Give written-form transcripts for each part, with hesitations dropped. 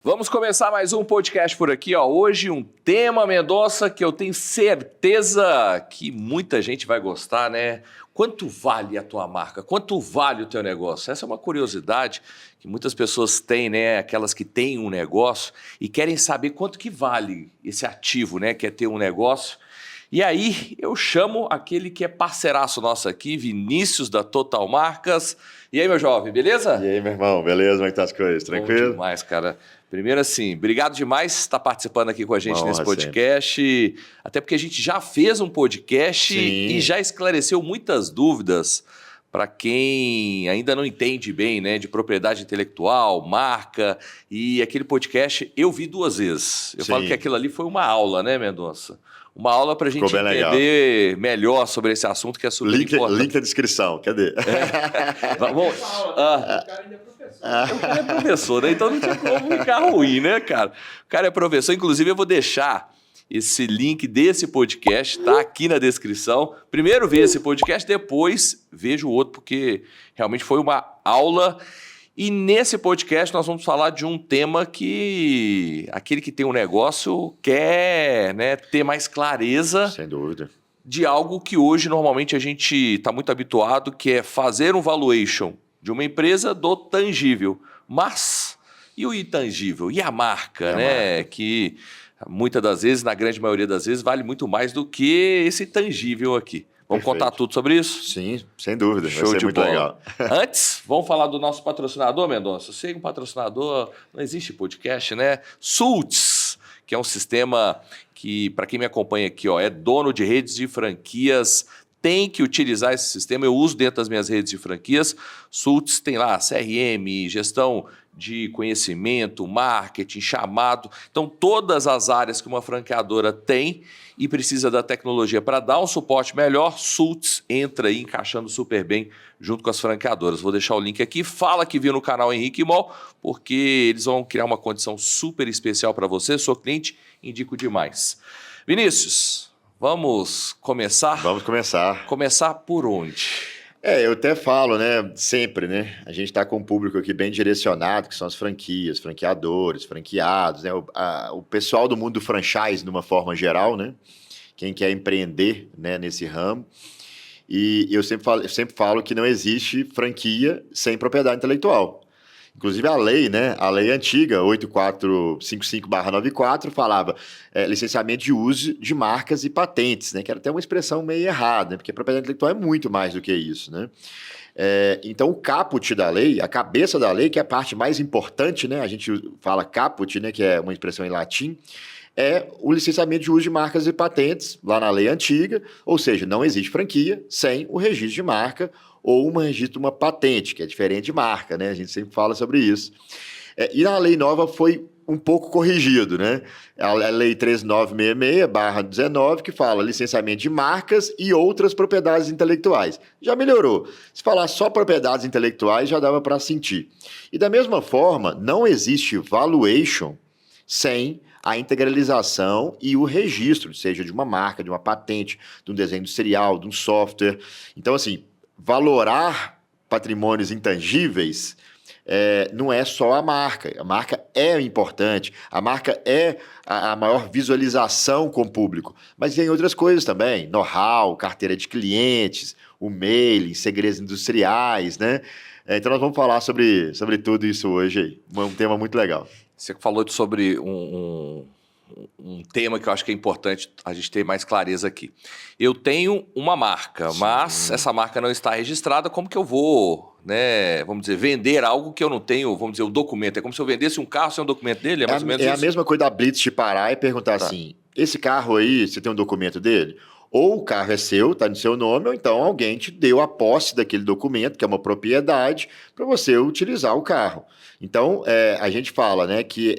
Vamos começar mais um podcast por aqui, ó. Hoje um tema, Mendonça, que eu tenho certeza que muita gente vai gostar, né? Quanto vale a tua marca? Quanto vale o teu negócio? Essa é uma curiosidade que muitas pessoas têm, né? Aquelas que têm um negócio e querem saber quanto que vale esse ativo, né? Que é ter um negócio. E aí eu chamo aquele que é parceiraço nosso aqui, Vinícius da Total Marcas. E aí, meu jovem, beleza? E aí, meu irmão, beleza? Como é que tá as coisas? Tranquilo? Bom demais, cara. Primeiro assim, obrigado demais por estar participando aqui com a gente Uma nesse honra podcast. Até porque a gente já fez um podcast Sim. e já esclareceu muitas dúvidas para quem ainda não entende bem, né, de propriedade intelectual, marca. E aquele podcast eu vi 2 vezes. Eu Sim. falo que aquilo ali foi uma aula, né, Mendonça? Uma aula para a gente Ficou bem entender melhor sobre esse assunto que é super importante. Link na descrição, cadê? Vamos. O cara ainda é professor. O cara é professor, né? Então não tinha como ficar ruim, né, cara? O cara é professor. Inclusive, eu vou deixar esse link desse podcast, tá aqui na descrição. Primeiro veja esse podcast, depois veja o outro, porque realmente foi uma aula. E nesse podcast nós vamos falar de um tema que aquele que tem um negócio quer, né, ter mais clareza. Sem dúvida. De algo que hoje normalmente a gente está muito habituado, que é fazer um valuation de uma empresa do tangível. Mas e o intangível? E a marca, né? Que muitas das vezes, na grande maioria das vezes, vale muito mais do que esse tangível aqui. Vamos Perfeito. Contar tudo sobre isso? Sim, sem dúvida. Show vai ser de muito bola. legal. Antes, vamos falar do nosso patrocinador, Mendonça. Sei que um patrocinador, não existe podcast, né? Sults, que é um sistema que, para quem me acompanha aqui, ó, é dono de redes de franquias, tem que utilizar esse sistema. Eu uso dentro das minhas redes de franquias. Sults tem lá CRM, gestão de conhecimento, marketing, chamado. Então, todas as áreas que uma franqueadora tem e precisa da tecnologia para dar um suporte melhor, Sults entra aí encaixando super bem junto com as franqueadoras. Vou deixar o link aqui. Fala que viu no canal Henrique Mol, porque eles vão criar uma condição super especial para você. Sou cliente, indico demais. Vinícius, vamos começar? Vamos começar. Começar por onde? Eu até falo, né, sempre, né, a gente está com um público aqui bem direcionado, que são as franquias, franqueadores, franqueados, né, o pessoal do mundo do franchise, de uma forma geral, né, quem quer empreender, né, nesse ramo. E eu sempre falo que não existe franquia sem propriedade intelectual. Inclusive a lei, né? A lei antiga, 8455/94, falava licenciamento de uso de marcas e patentes, né? Que era até uma expressão meio errada, né? Porque a propriedade intelectual é muito mais do que isso, né? Então o caput da lei, a cabeça da lei, que é a parte mais importante, né? A gente fala caput, né? Que é uma expressão em latim, é o licenciamento de uso de marcas e patentes, lá na lei antiga, ou seja, não existe franquia sem o registro de marca ou um registro de uma patente, que é diferente de marca, né? A gente sempre fala sobre isso. E na lei nova foi um pouco corrigido, né? A lei 13966/19, que fala licenciamento de marcas e outras propriedades intelectuais. Já melhorou. Se falar só propriedades intelectuais, já dava para sentir. E da mesma forma, não existe valuation sem a integralização e o registro, seja de uma marca, de uma patente, de um desenho industrial, de um software. Então, assim, valorar patrimônios intangíveis não é só a marca. A marca é importante, a marca é a maior visualização com o público, mas tem outras coisas também, know-how, carteira de clientes, o mailing, segredos industriais, né? Então nós vamos falar sobre tudo isso hoje aí, um tema muito legal. Você falou sobre um tema que eu acho que é importante a gente ter mais clareza aqui. Eu tenho uma marca, mas essa marca não está registrada. Como que eu vou, né, vamos dizer, vender algo que eu não tenho, vamos dizer, o documento? É como se eu vendesse um carro sem um documento dele? É mais ou menos isso? A mesma coisa da Blitz te parar e perguntar assim, esse carro aí, você tem um documento dele? Ou o carro é seu, está no seu nome, ou então alguém te deu a posse daquele documento, que é uma propriedade, para você utilizar o carro. Então, a gente fala, né, que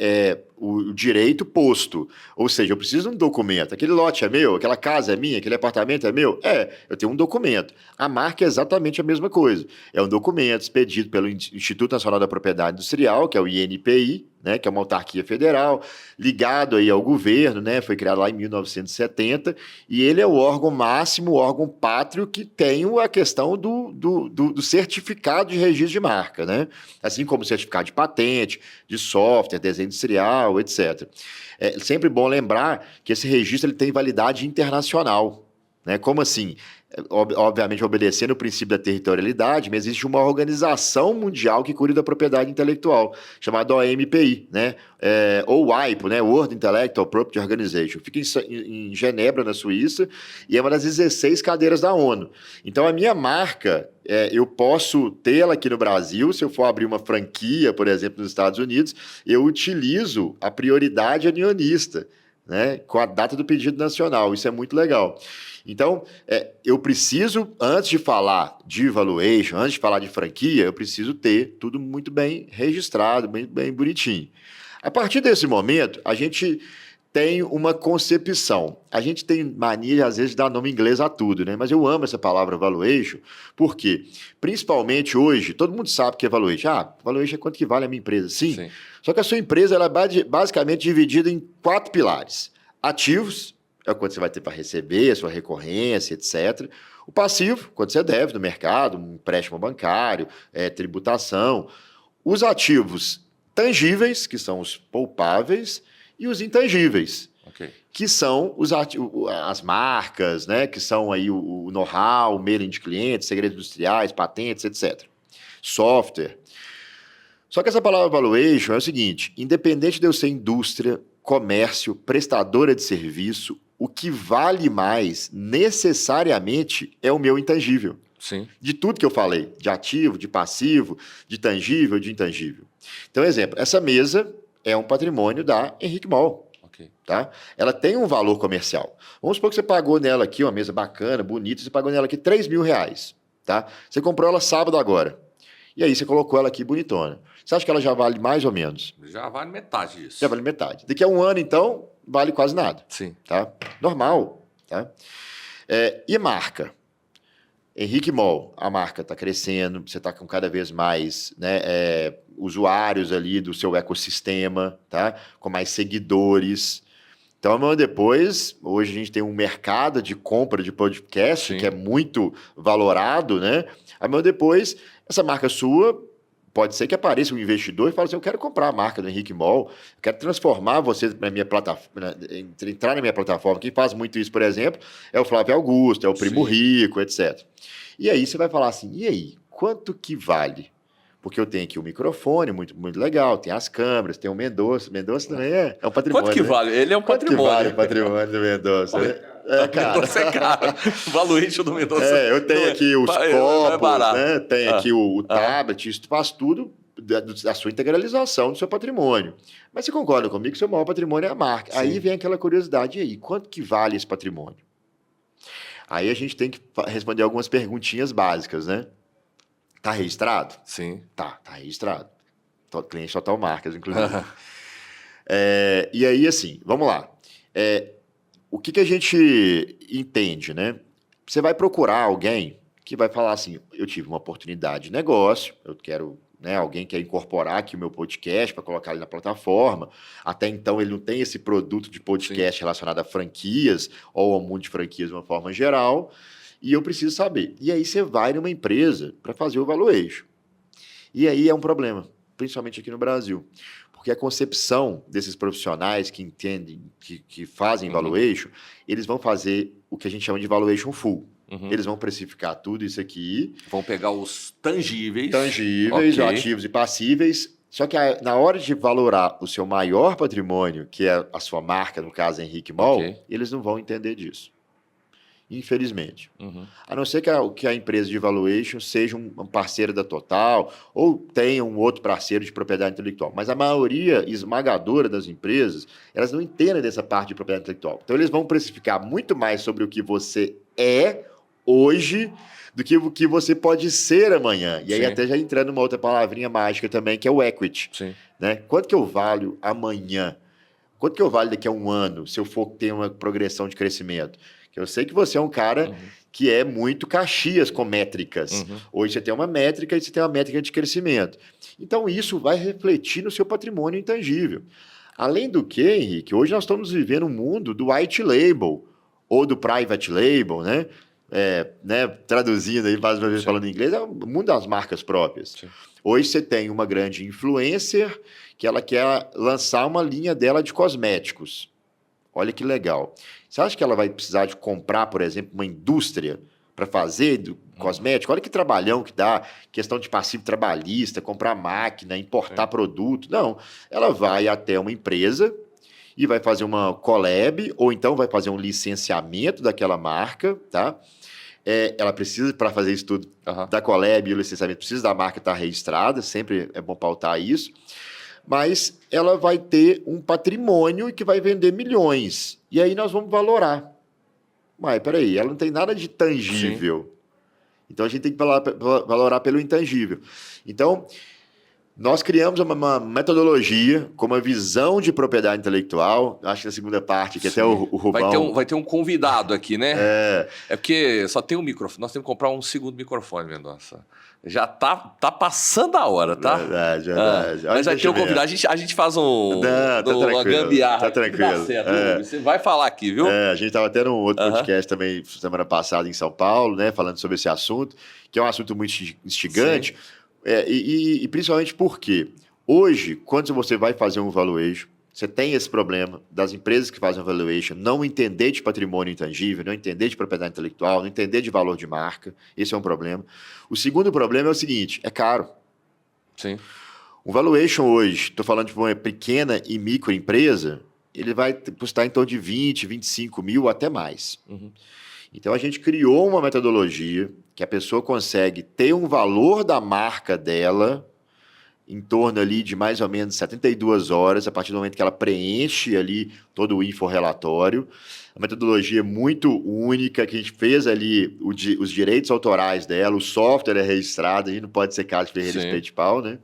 o direito posto. Ou seja, eu preciso de um documento. Aquele lote é meu, aquela casa é minha, aquele apartamento é meu? Eu tenho um documento. A marca é exatamente a mesma coisa. É um documento expedido pelo Instituto Nacional da Propriedade Industrial, que é o INPI, né, que é uma autarquia federal, ligado aí ao governo, né, foi criado lá em 1970, e ele é o órgão máximo, o órgão pátrio que tem a questão do certificado de registro de marca, né, assim como o certificado de patente, de software, desenho industrial, etc. É sempre bom lembrar que esse registro ele tem validade internacional, né, como assim? Obviamente obedecendo o princípio da territorialidade, mas existe uma organização mundial que cuida da propriedade intelectual, chamada OMPI, né? Ou WIPO, né? World Intellectual Property Organization. Fica em Genebra, na Suíça, e é uma das 16 cadeiras da ONU. Então, a minha marca, eu posso tê-la aqui no Brasil, se eu for abrir uma franquia, por exemplo, nos Estados Unidos, eu utilizo a prioridade unionista, né? Com a data do pedido nacional. Isso é muito legal. Então, eu preciso, antes de falar de valuation, antes de falar de franquia, eu preciso ter tudo muito bem registrado, bem bonitinho. A partir desse momento, a gente tem uma concepção. A gente tem mania, às vezes, de dar nome inglês a tudo, né? Mas eu amo essa palavra valuation, porque, principalmente hoje, todo mundo sabe o que é valuation. Valuation é quanto que vale a minha empresa. Sim. Só que a sua empresa ela é basicamente dividida em 4 pilares. Ativos, é quanto você vai ter para receber, a sua recorrência, etc. O passivo, quanto você deve no mercado, um empréstimo bancário, tributação. Os ativos tangíveis, que são os poupáveis, e os intangíveis, que são as marcas, né? Que são aí o know-how, o mailing de clientes, segredos industriais, patentes, etc. Software. Só que essa palavra valuation é o seguinte, independente de eu ser indústria, comércio, prestadora de serviço, o que vale mais necessariamente é o meu intangível. Sim. De tudo que eu falei, de ativo, de passivo, de tangível, de intangível. Então, exemplo, essa mesa é um patrimônio da Henrique Mol. Tá? Ela tem um valor comercial. Vamos supor que você pagou nela aqui, uma mesa bacana, bonita, você pagou nela aqui R$3.000. Tá? Você comprou ela sábado agora. E aí você colocou ela aqui bonitona. Você acha que ela já vale mais ou menos? Já vale metade disso. Já vale metade. Daqui a um ano, então, vale quase nada. Sim. Tá? Normal. Tá? E marca? Henrique Mol, a marca está crescendo, você está com cada vez mais, né, usuários ali do seu ecossistema, tá? Com mais seguidores. Então, amanhã depois, hoje a gente tem um mercado de compra de podcast Sim. que é muito valorado, né? Amanhã depois, essa marca sua, pode ser que apareça um investidor e fale assim, eu quero comprar a marca do Henrique Mol, eu quero transformar você na minha plataforma, entrar na minha plataforma. Quem faz muito isso, por exemplo, é o Flávio Augusto, é o Primo Sim. Rico, etc. E aí você vai falar assim, e aí, quanto que vale? Porque eu tenho aqui o microfone, muito, muito legal, tem as câmeras, tem o Mendonça. Mendonça também é um patrimônio. Quanto que vale? Ele é um Quanto patrimônio. Que vale o patrimônio do Mendonça? Cara. Mendonça é caro. O valuation do Mendonça. Eu tenho aqui os copos, né? Tem aqui o tablet, isso faz tudo da sua integralização do seu patrimônio. Mas você concorda comigo que o seu maior patrimônio é a marca. Sim. Aí vem aquela curiosidade, e aí, quanto que vale esse patrimônio? Aí a gente tem que responder algumas perguntinhas básicas, né? Tá registrado? Sim. Tá registrado. Cliente Total Marcas, inclusive. E aí, assim, vamos lá. O que a gente entende, né? Você vai procurar alguém que vai falar assim, eu tive uma oportunidade de negócio, eu quero, né, alguém quer incorporar aqui o meu podcast para colocar ele na plataforma. Até então ele não tem esse produto de podcast Sim. relacionado a franquias ou ao mundo de franquias de uma forma geral. E eu preciso saber. E aí você vai numa empresa para fazer o valuation. E aí é um problema, principalmente aqui no Brasil. Porque a concepção desses profissionais que entendem, que fazem valuation, eles vão fazer o que a gente chama de valuation full. Eles vão precificar tudo isso aqui. Vão pegar os tangíveis. Ativos e passíveis. Só que na hora de valorar o seu maior patrimônio, que é a sua marca, no caso Henrique Mol, eles não vão entender disso. Infelizmente. A não ser que a empresa de valuation seja um parceiro da Total ou tenha um outro parceiro de propriedade intelectual. Mas a maioria esmagadora das empresas, elas não entendem dessa parte de propriedade intelectual. Então, eles vão precificar muito mais sobre o que você é hoje do que o que você pode ser amanhã. E aí, até já entrando numa outra palavrinha mágica também, que é o equity. Sim. Né? Quanto que eu valho amanhã? Quanto que eu valho daqui a um ano, se eu for ter uma progressão de crescimento? Que eu sei que você é um cara que é muito Caxias com métricas. Hoje você tem uma métrica e você tem uma métrica de crescimento. Então, isso vai refletir no seu patrimônio intangível. Além do que, Henrique, hoje nós estamos vivendo um mundo do white label ou do private label, né? Traduzindo aí, mais uma vez falando em inglês, é o mundo das marcas próprias. Sim. Hoje você tem uma grande influencer que ela quer lançar uma linha dela de cosméticos. Olha que legal. Você acha que ela vai precisar de comprar, por exemplo, uma indústria para fazer do cosmético? Olha que trabalhão que dá, questão de passivo trabalhista, comprar máquina, importar produto. Não, ela vai até uma empresa e vai fazer uma collab, ou então vai fazer um licenciamento daquela marca, tá? Ela precisa, para fazer isso tudo, da collab e o licenciamento, precisa da marca estar registrada, sempre é bom pautar isso. Mas ela vai ter um patrimônio que vai vender milhões. E aí nós vamos valorar. Mas peraí, ela não tem nada de tangível. Sim. Então a gente tem que valorar pelo intangível. Então, nós criamos uma metodologia com uma visão de propriedade intelectual. Acho que na segunda parte, que até o Rubão... Vai ter um convidado aqui, né? É porque só tem um microfone. Nós temos que comprar um segundo microfone, Mendonça. Já tá passando a hora, tá? Verdade. Mas vai ter um convidado. A gente faz uma gambiarra. Tá tranquilo. Dá certo, Você vai falar aqui, viu? A gente estava tendo um outro podcast também semana passada em São Paulo, né? Falando sobre esse assunto, que é um assunto muito instigante. Sim. E principalmente porque hoje, quando você vai fazer um valuation, você tem esse problema das empresas que fazem valuation não entender de patrimônio intangível, não entender de propriedade intelectual, não entender de valor de marca. Esse é um problema. O segundo problema é o seguinte, é caro. Sim. Um valuation hoje, estou falando de uma pequena e microempresa, ele vai custar em torno de 20, 25 mil, até mais. Então, a gente criou uma metodologia que a pessoa consegue ter um valor da marca dela em torno ali de mais ou menos 72 horas, a partir do momento que ela preenche ali todo o inforrelatório. A metodologia é muito única, que a gente fez ali os direitos autorais dela, o software é registrado, a gente não pode ser Carlos Ferreira Espeito de Pau, né?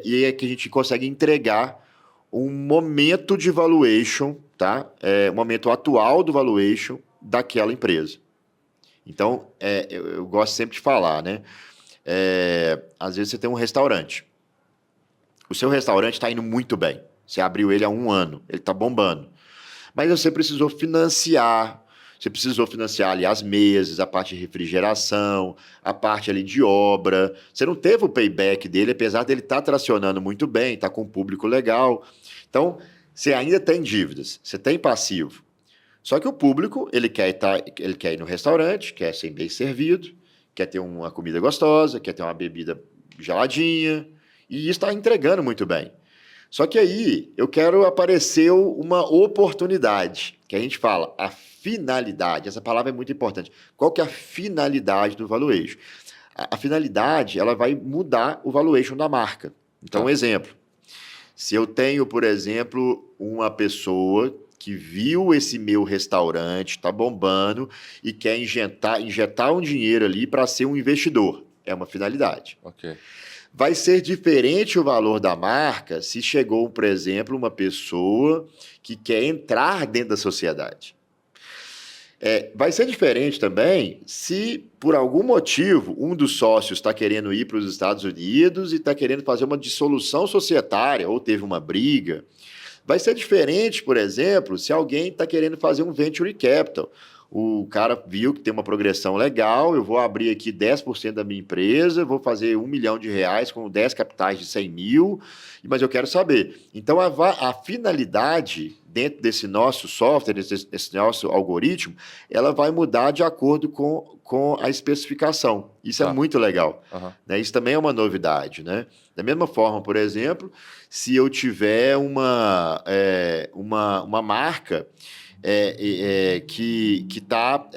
E é que a gente consegue entregar um momento de valuation, tá? Um momento atual do valuation daquela empresa. Então, eu gosto sempre de falar, né? Às vezes você tem um restaurante. O seu restaurante está indo muito bem. Você abriu ele há 1 ano, ele está bombando. Mas você precisou financiar. Você precisou financiar ali as mesas, a parte de refrigeração, a parte ali de obra. Você não teve o payback dele, apesar dele estar tracionando muito bem, está com um público legal. Então, você ainda tem dívidas, você tem passivo. Só que o público, ele quer ir no restaurante, quer ser bem servido, quer ter uma comida gostosa, quer ter uma bebida geladinha, e isso está entregando muito bem. Só que aí eu quero aparecer uma oportunidade, que a gente fala, a finalidade, essa palavra é muito importante. Qual que é a finalidade do valuation? A finalidade, ela vai mudar o valuation da marca. Então, um exemplo. Se eu tenho, por exemplo, uma pessoa que viu esse meu restaurante, está bombando e quer injetar um dinheiro ali para ser um investidor. É uma finalidade. Ok. Vai ser diferente o valor da marca se chegou, por exemplo, uma pessoa que quer entrar dentro da sociedade. Vai ser diferente também se, por algum motivo, um dos sócios está querendo ir para os Estados Unidos e está querendo fazer uma dissolução societária ou teve uma briga. Vai ser diferente, por exemplo, se alguém está querendo fazer um venture capital. O cara viu que tem uma progressão legal, eu vou abrir aqui 10% da minha empresa, vou fazer R$1 milhão com 10 capitais de 100 mil, mas eu quero saber. Então, a finalidade dentro desse nosso software, desse nosso algoritmo, ela vai mudar de acordo com a especificação. Isso é muito legal. Né? Isso também é uma novidade. Né? Da mesma forma, por exemplo, se eu tiver uma marca que está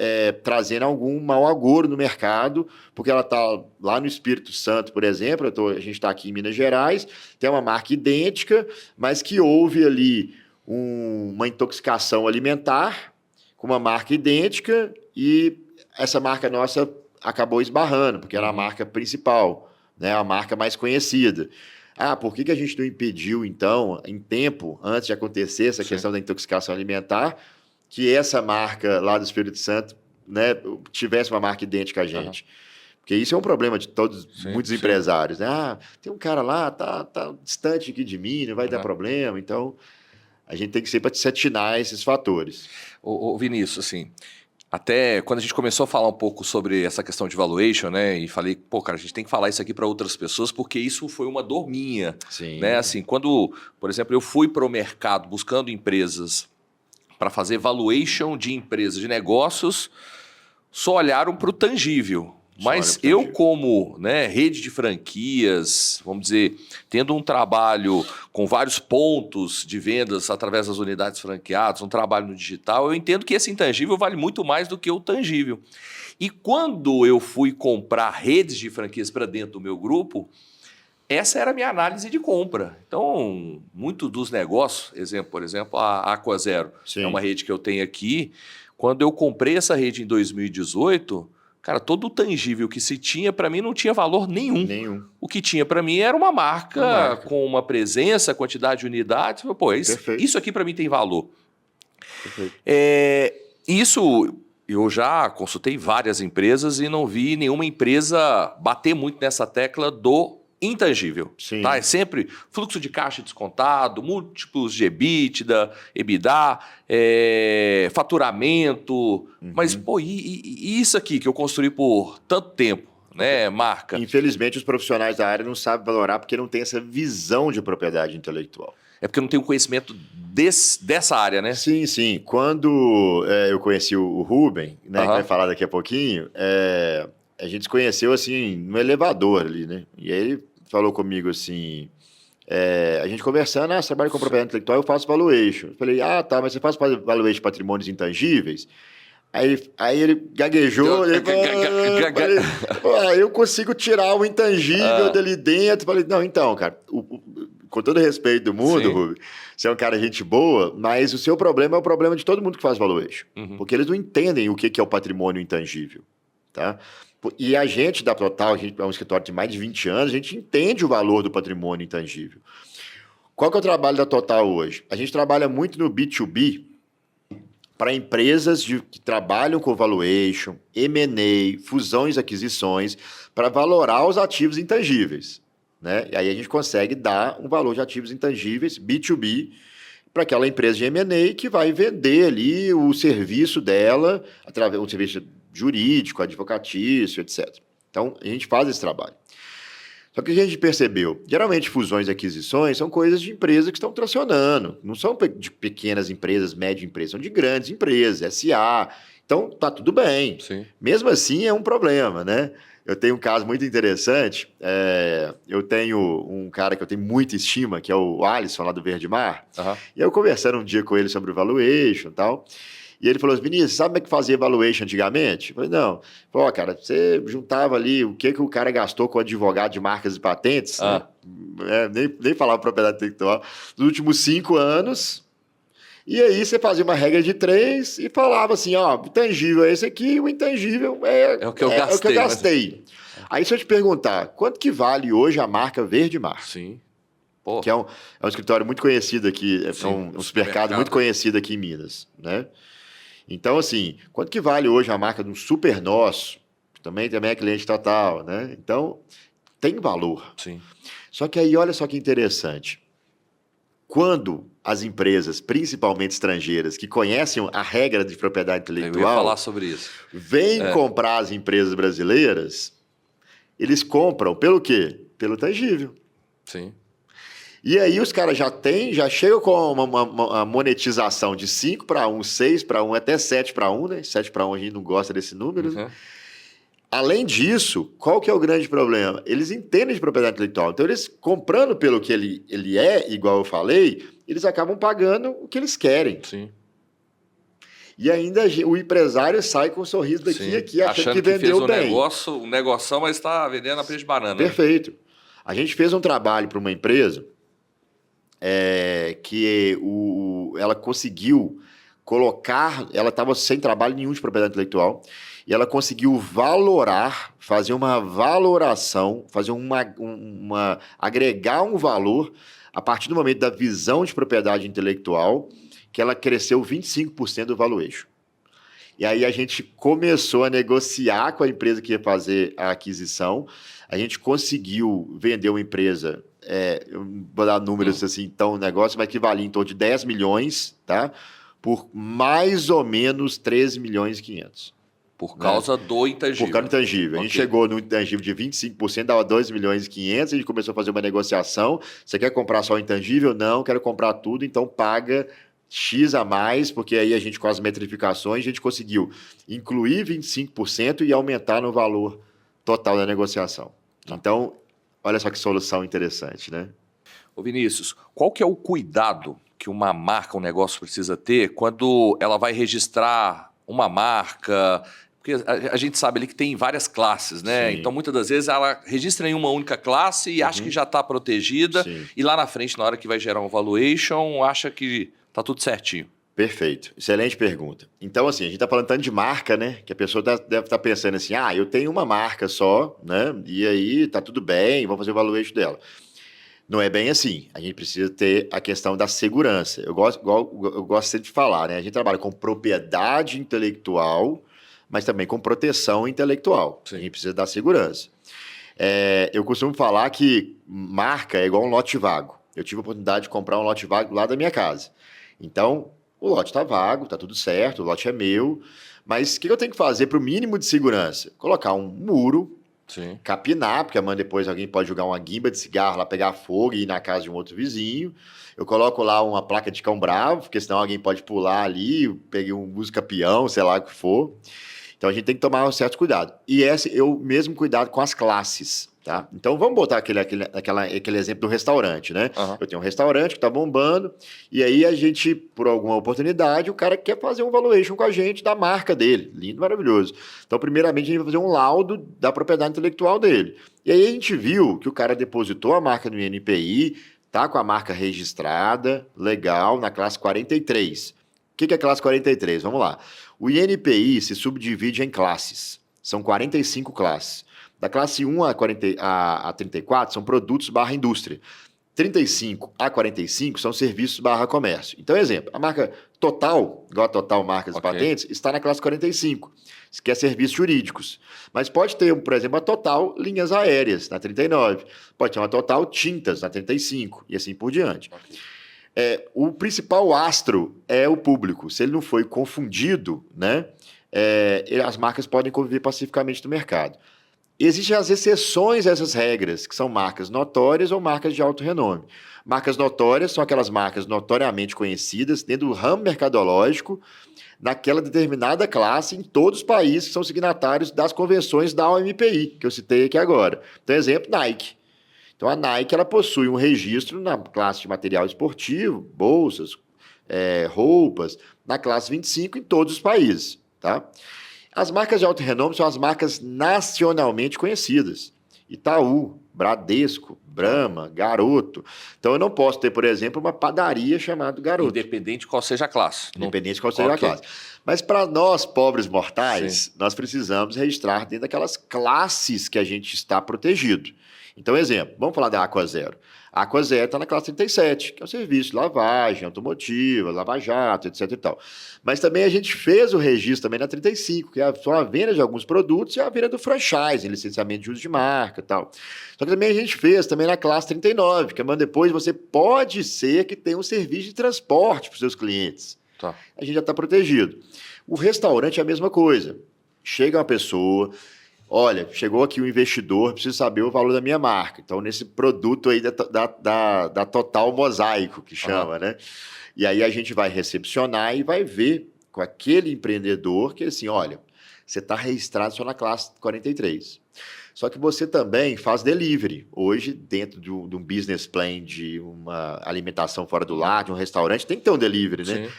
trazendo algum mau agouro no mercado, porque ela está lá no Espírito Santo, por exemplo, a gente está aqui em Minas Gerais, tem uma marca idêntica, mas que houve ali uma intoxicação alimentar com uma marca idêntica e essa marca nossa acabou esbarrando, porque era a marca principal, né, a marca mais conhecida. Por que a gente não impediu, então, em tempo, antes de acontecer essa questão da intoxicação alimentar, que essa marca lá do Espírito Santo, né, tivesse uma marca idêntica a gente? Porque isso é um problema de muitos empresários, né? Tem um cara lá, tá distante aqui de mim, não vai dar problema. Então, a gente tem que sempre se atinar a esses fatores. Ô Vinícius, assim, até quando a gente começou a falar um pouco sobre essa questão de valuation, né? E falei, cara, a gente tem que falar isso aqui para outras pessoas, porque isso foi uma dor minha. Sim. Né? Assim, quando, por exemplo, eu fui para o mercado buscando empresas para fazer valuation de empresas, de negócios, só olharam para o tangível. Mas eu, como, né, rede de franquias, vamos dizer, tendo um trabalho com vários pontos de vendas através das unidades franqueadas, um trabalho no digital, eu entendo que esse intangível vale muito mais do que o tangível. E quando eu fui comprar redes de franquias para dentro do meu grupo, essa era a minha análise de compra. Então, muito dos negócios, por exemplo, a Aquazero, é uma rede que eu tenho aqui. Quando eu comprei essa rede em 2018... Cara, todo o tangível que se tinha, para mim, não tinha valor nenhum. O que tinha para mim era uma marca com uma presença, quantidade de unidades. Pô, isso aqui para mim tem valor. Isso, eu já consultei várias empresas e não vi nenhuma empresa bater muito nessa tecla do intangível. Tá? É sempre fluxo de caixa descontado, múltiplos de EBITDA, faturamento. Mas, pô, e isso aqui que eu construí por tanto tempo, né, marca? Infelizmente, os profissionais da área não sabem valorar porque não tem essa visão de propriedade intelectual. É porque não tem o conhecimento dessa área, né? Sim. Quando eu conheci o Rubem, né, que vai falar daqui a pouquinho, a gente se conheceu assim no elevador ali, né? E aí ele falou comigo assim, a gente conversando, você trabalha com propriedade intelectual, eu faço valuation. Eu falei, mas você faz valuation de patrimônios intangíveis? Aí ele gaguejou, eu consigo tirar o intangível dali dentro. Eu falei, não, então, cara, com todo o respeito do mundo, Rubem, você é um cara gente boa, mas o seu problema é o problema de todo mundo que faz valuation. Porque eles não entendem o que é o patrimônio intangível, tá? E a gente da Total, a gente é um escritório de mais de 20 anos, a gente entende o valor do patrimônio intangível. Qual que é o trabalho da Total hoje? A gente trabalha muito no B2B para empresas que trabalham com valuation, M&A, fusões e aquisições, para valorar os ativos intangíveis. Né? E aí a gente consegue dar um valor de ativos intangíveis, B2B, para aquela empresa de M&A que vai vender ali o serviço dela, através de um serviço jurídico, advocatício, etc. Então, a gente faz esse trabalho. Só que a gente percebeu, geralmente fusões e aquisições são coisas de empresas que estão tracionando, não são de pequenas empresas, médias empresas, são de grandes empresas, SA. Então, tá tudo bem. Sim. Mesmo assim, é um problema, né? Eu tenho um caso muito interessante, eu tenho um cara que eu tenho muita estima, que é o Alisson, lá do Verde Mar, e eu conversando um dia com ele sobre o valuation e tal, e ele falou assim, Vinícius, sabe como é que fazia valuation antigamente? Eu falei, não. Falei, cara, você juntava ali o que o cara gastou com advogado de marcas e patentes, né? Nem falava propriedade intelectual, nos últimos 5 anos, e aí você fazia uma regra de 3 e falava assim, o intangível é esse aqui, o intangível é o que eu gastei. Aí se eu te perguntar, quanto que vale hoje a marca Verde Mar? Sim. Que é um escritório muito conhecido aqui, um supermercado muito conhecido aqui em Minas, né? Então, assim, quanto que vale hoje a marca de um super nosso, que também é cliente Total, né? Então, tem valor. Sim. Só que aí, olha só que interessante. Quando as empresas, principalmente estrangeiras, que conhecem a regra de propriedade intelectual... Eu ia falar sobre isso. Vêm comprar as empresas brasileiras, eles compram pelo quê? Pelo tangível. Sim. E aí os caras já chegam com uma monetização de 5-1, 6-1, até 7-1, né? 7-1 a gente não gosta desse número. Né? Além disso, qual que é o grande problema? Eles entendem de propriedade intelectual. Então, eles comprando pelo que ele é, igual eu falei, eles acabam pagando o que eles querem. Sim. E ainda o empresário sai com um sorriso daqui e aqui, achando que vendeu bem. Um negoção, mas está vendendo a preço de banana. Perfeito. Né? A gente fez um trabalho para uma empresa... que ela conseguiu ela estava sem trabalho nenhum de propriedade intelectual, e ela conseguiu valorar, fazer uma valoração, agregar um valor a partir do momento da visão de propriedade intelectual, que ela cresceu 25% do valuation. E aí a gente começou a negociar com a empresa que ia fazer a aquisição, a gente conseguiu vender uma empresa, eu vou dar números assim, então o negócio vai equivaler em torno de 10 milhões, tá? Por mais ou menos 13 milhões e 500. Por causa do intangível. Por causa do intangível. A gente chegou no intangível de 25%, dava 2 milhões e 500, a gente começou a fazer uma negociação. Você quer comprar só o intangível? Não, quero comprar tudo, então paga X a mais, porque aí a gente, com as metrificações, a gente conseguiu incluir 25% e aumentar no valor total da negociação. Então, olha só que solução interessante, né? Ô Vinícius, qual que é o cuidado que uma marca, um negócio precisa ter quando ela vai registrar uma marca? Porque a gente sabe ali que tem várias classes, né? Sim. Então, muitas das vezes, ela registra em uma única classe e acha que já está protegida. Sim. E lá na frente, na hora que vai gerar um valuation, acha que está tudo certinho. Perfeito. Excelente pergunta. Então, assim, a gente está falando tanto de marca, né? Que a pessoa deve estar pensando assim, eu tenho uma marca só, né? E aí, tá tudo bem, vamos fazer o valuation dela. Não é bem assim. A gente precisa ter a questão da segurança. Eu gosto sempre de falar, né? A gente trabalha com propriedade intelectual, mas também com proteção intelectual. Sim. A gente precisa dar segurança. Eu costumo falar que marca é igual um lote vago. Eu tive a oportunidade de comprar um lote vago lá da minha casa. Então, o lote está vago, está tudo certo, o lote é meu, mas o que eu tenho que fazer para o mínimo de segurança? Colocar um muro, Sim. capinar, porque amanhã depois alguém pode jogar uma guimba de cigarro lá, pegar fogo e ir na casa de um outro vizinho. Eu coloco lá uma placa de cão bravo, porque senão alguém pode pular ali, peguei um música-peão, sei lá o que for. Então a gente tem que tomar um certo cuidado. E o mesmo cuidado com as classes, tá? Então vamos botar aquele exemplo do restaurante, né? Uhum. Eu tenho um restaurante que está bombando, e aí a gente, por alguma oportunidade, o cara quer fazer um valuation com a gente da marca dele. Lindo, maravilhoso. Então, primeiramente, a gente vai fazer um laudo da propriedade intelectual dele. E aí a gente viu que o cara depositou a marca no INPI, tá com a marca registrada, legal, na classe 43. O que é a classe 43? Vamos lá. O INPI se subdivide em classes. São 45 classes. Da classe 1 a 34 são produtos / indústria. 35 a 45 são serviços / comércio. Então, exemplo, a marca Total, igual a Total Marcas e Patentes, está na classe 45, que é serviços jurídicos. Mas pode ter, por exemplo, a Total Linhas Aéreas, na 39. Pode ter uma Total Tintas, na 35, e assim por diante. O principal astro é o público. Se ele não foi confundido, né, as marcas podem conviver pacificamente no mercado. Existem as exceções a essas regras, que são marcas notórias ou marcas de alto renome. Marcas notórias são aquelas marcas notoriamente conhecidas dentro do ramo mercadológico, naquela determinada classe, em todos os países que são signatários das convenções da OMPI, que eu citei aqui agora. Então, exemplo, Nike. Então, a Nike ela possui um registro na classe de material esportivo, bolsas, roupas, na classe 25 em todos os países, tá? As marcas de alto renome são as marcas nacionalmente conhecidas. Itaú, Bradesco, Brahma, Garoto. Então, eu não posso ter, por exemplo, uma padaria chamada Garoto. Independente de qual seja a classe. Independente de qual seja a classe. Mas para nós, pobres mortais, nós precisamos registrar dentro daquelas classes que a gente está protegido. Então, exemplo, vamos falar da Aquazero. A Aquazero está na classe 37, que é um serviço de lavagem, automotiva, lava-jato, etc. e tal. Mas também a gente fez o registro também na 35, que é só a venda de alguns produtos e a venda do franchise, licenciamento de uso de marca e tal. Só que também a gente fez também na classe 39, que depois você pode ser que tenha um serviço de transporte para os seus clientes. Tá. A gente já está protegido. O restaurante é a mesma coisa. Chega uma pessoa... Olha, chegou aqui um investidor, preciso saber o valor da minha marca. Então, nesse produto aí da Total Mosaico, que chama, né? E aí a gente vai recepcionar e vai ver com aquele empreendedor que, assim, olha, você está registrado só na classe 43. Só que você também faz delivery. Hoje, dentro de um business plan de uma alimentação fora do lar, de um restaurante, tem que ter um delivery, né? Sim.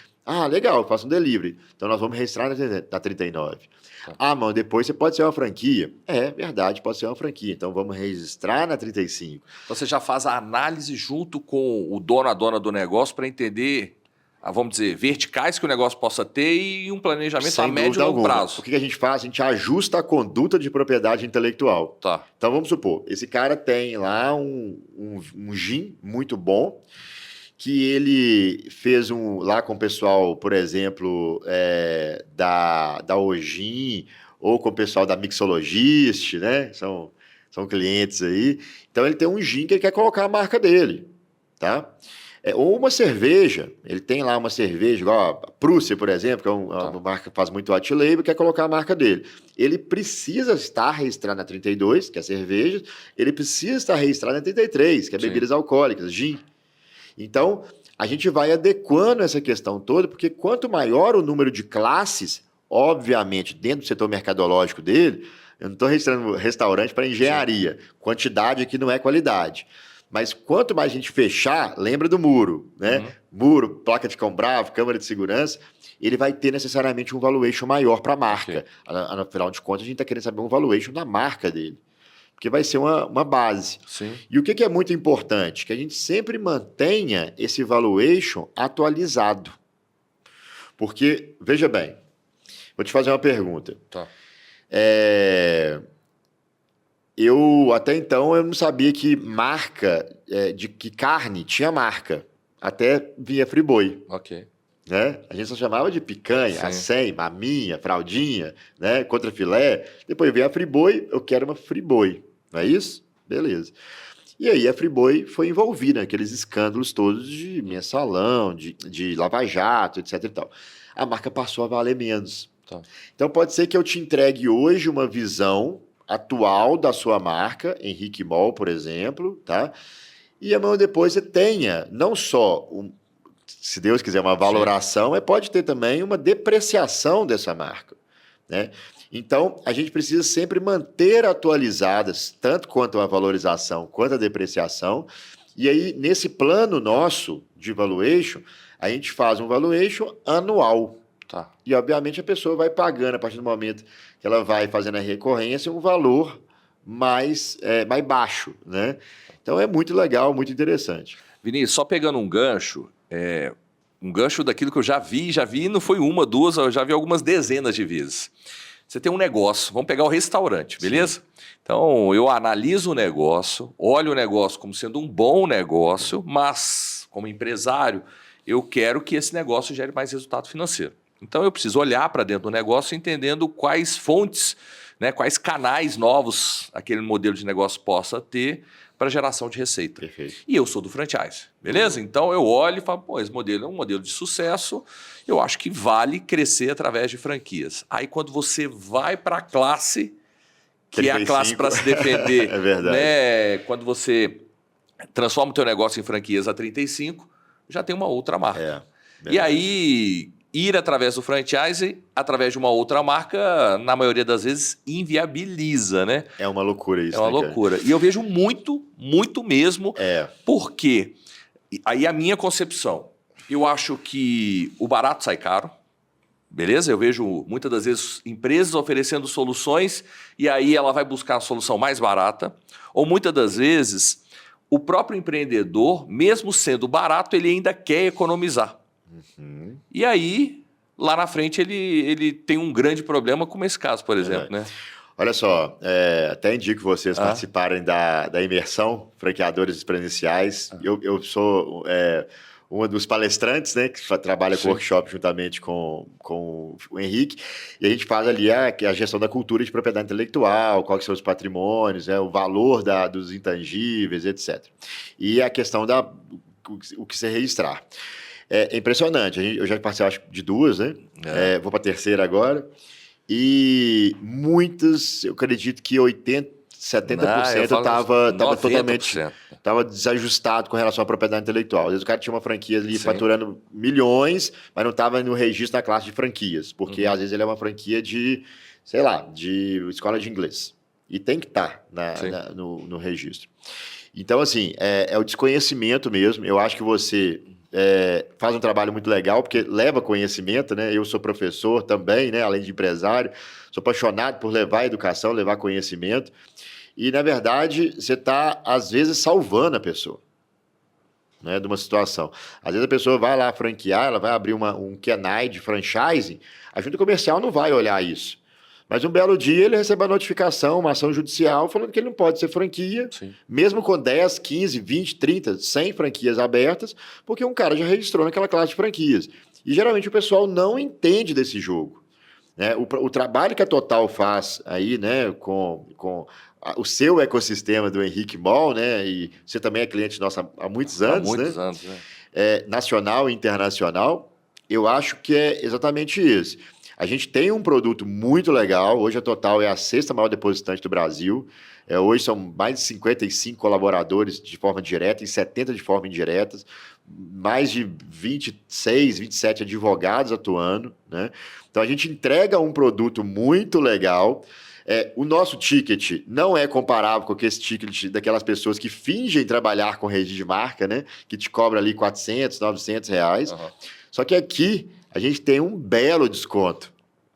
Legal, eu faço um delivery. Então, nós vamos registrar na 39. Mano, depois você pode ser uma franquia. É verdade, pode ser uma franquia. Então, vamos registrar na 35. Então, você já faz a análise junto com o dono, a dona do negócio para entender vamos dizer, verticais que o negócio possa ter e um planejamento a Sem médio e dúvida longo alguma. prazo. O que a gente faz? A gente ajusta a conduta de propriedade intelectual. Tá. Então, vamos supor, esse cara tem lá um gin muito bom, que ele fez lá com o pessoal, por exemplo, da Ogin, ou com o pessoal da Mixologist, né? São clientes aí. Então, ele tem um gin que ele quer colocar a marca dele, tá? Ou uma cerveja, ele tem lá uma cerveja, igual a Prússia, por exemplo, que é uma marca que faz muito hot label, quer colocar a marca dele. Ele precisa estar registrado na 32, que é cerveja, ele precisa estar registrado na 33, que é bebidas alcoólicas, gin. Então, a gente vai adequando essa questão toda, porque quanto maior o número de classes, obviamente, dentro do setor mercadológico dele, eu não estou registrando restaurante para engenharia, quantidade aqui não é qualidade. Mas quanto mais a gente fechar, lembra do muro, né? Uhum. Muro, placa de combravo, câmara de segurança, ele vai ter necessariamente um valuation maior para a marca. No final de contas, a gente está querendo saber um valuation da marca dele, porque vai ser uma base. Sim. E o que é muito importante? Que a gente sempre mantenha esse valuation atualizado. Porque, veja bem, vou te fazer uma pergunta. Tá. Até então, eu não sabia que que carne tinha marca. Até vinha Friboi. Ok. Né? A gente só chamava de picanha, acém, maminha, fraldinha, né? Contrafilé. Depois veio a Friboi, eu quero uma Friboi. Não é isso? Beleza. E aí a Friboi foi envolvida naqueles escândalos todos de mensalão, de lava-jato, etc. e tal. A marca passou a valer menos. Tá. Então pode ser que eu te entregue hoje uma visão atual da sua marca, Henrique Mol, por exemplo, tá? E amanhã depois você tenha não só, se Deus quiser, uma valoração, mas pode ter também uma depreciação dessa marca, né? Então, a gente precisa sempre manter atualizadas, tanto quanto a valorização, quanto a depreciação. E aí, nesse plano nosso de valuation, a gente faz um valuation anual. Tá. E, obviamente, a pessoa vai pagando, a partir do momento que ela vai fazendo a recorrência, um valor mais baixo, né? Então, é muito legal, muito interessante. Vinícius, só pegando um gancho daquilo que eu já vi, não foi uma, duas, eu já vi algumas dezenas de vezes. Você tem um negócio, vamos pegar o restaurante, beleza? Sim. Então, eu analiso o negócio, olho o negócio como sendo um bom negócio, mas, como empresário, eu quero que esse negócio gere mais resultado financeiro. Então, eu preciso olhar para dentro do negócio entendendo quais fontes, né, quais canais novos aquele modelo de negócio possa ter para geração de receita. Perfeito. E eu sou do franchise, beleza? Então, eu olho e falo, pô, esse modelo é um modelo de sucesso, eu acho que vale crescer através de franquias. Aí, quando você vai para a classe, que 35. É a classe para se defender, é verdade. Né? Quando você transforma o teu negócio em franquias a 35, já tem uma outra marca. E aí, ir através do franchise, através de uma outra marca, na maioria das vezes, inviabiliza, né? É uma loucura isso, É uma loucura. E eu vejo muito, muito mesmo, porque, aí a minha concepção, eu acho que o barato sai caro, beleza? Eu vejo muitas das vezes empresas oferecendo soluções e aí ela vai buscar a solução mais barata, ou muitas das vezes o próprio empreendedor, mesmo sendo barato, ele ainda quer economizar. Uhum. E aí, lá na frente, ele tem um grande problema, como esse caso, por exemplo, né? Olha só, até indico vocês participarem da imersão Franqueadores Exponenciais. Eu sou um dos palestrantes, né, que trabalha com workshop juntamente com o Henrique, e a gente faz ali a gestão da cultura de propriedade intelectual, quais são os patrimônios, o valor dos intangíveis, etc. E a questão o que se registrar. É impressionante, eu já participei acho, de duas, né? Vou para a terceira agora. E muitas, eu acredito que 80%, 70% estava totalmente desajustado com relação à propriedade intelectual. Às vezes o cara tinha uma franquia ali faturando milhões, mas não estava no registro na classe de franquias, porque às vezes ele é uma franquia de escola de inglês. E tem que estar no registro. Então, assim, é o desconhecimento mesmo. Eu acho que você faz um trabalho muito legal, porque leva conhecimento, né? Eu sou professor também, né? Além de empresário. Sou apaixonado por levar educação, levar conhecimento. E, na verdade, você está, às vezes, salvando a pessoa. né, de uma situação. Às vezes a pessoa vai lá franquear, ela vai abrir um Kenai de franchising, a junta comercial não vai olhar isso. Mas um belo dia ele recebe a notificação, uma ação judicial, falando que ele não pode ser franquia, Sim. mesmo com 10, 15, 20, 30, 100 franquias abertas, porque um cara já registrou naquela classe de franquias. E geralmente o pessoal não entende desse jogo. Né? O trabalho que a Total faz aí, né, com o seu ecossistema do Henrique Mol, né, e você também é cliente nosso há muitos anos, Há muitos né? anos, né? Nacional e internacional, eu acho que é exatamente isso. A gente tem um produto muito legal. Hoje a Total é a 6ª maior depositante do Brasil. Hoje são mais de 55 colaboradores de forma direta e 70 de forma indireta. Mais de 26, 27 advogados atuando, né? Então a gente entrega um produto muito legal. O nosso ticket não é comparável com esse ticket daquelas pessoas que fingem trabalhar com rede de marca, né? Que te cobra ali 400, 900 reais. Uhum. Só que aqui a gente tem um belo desconto.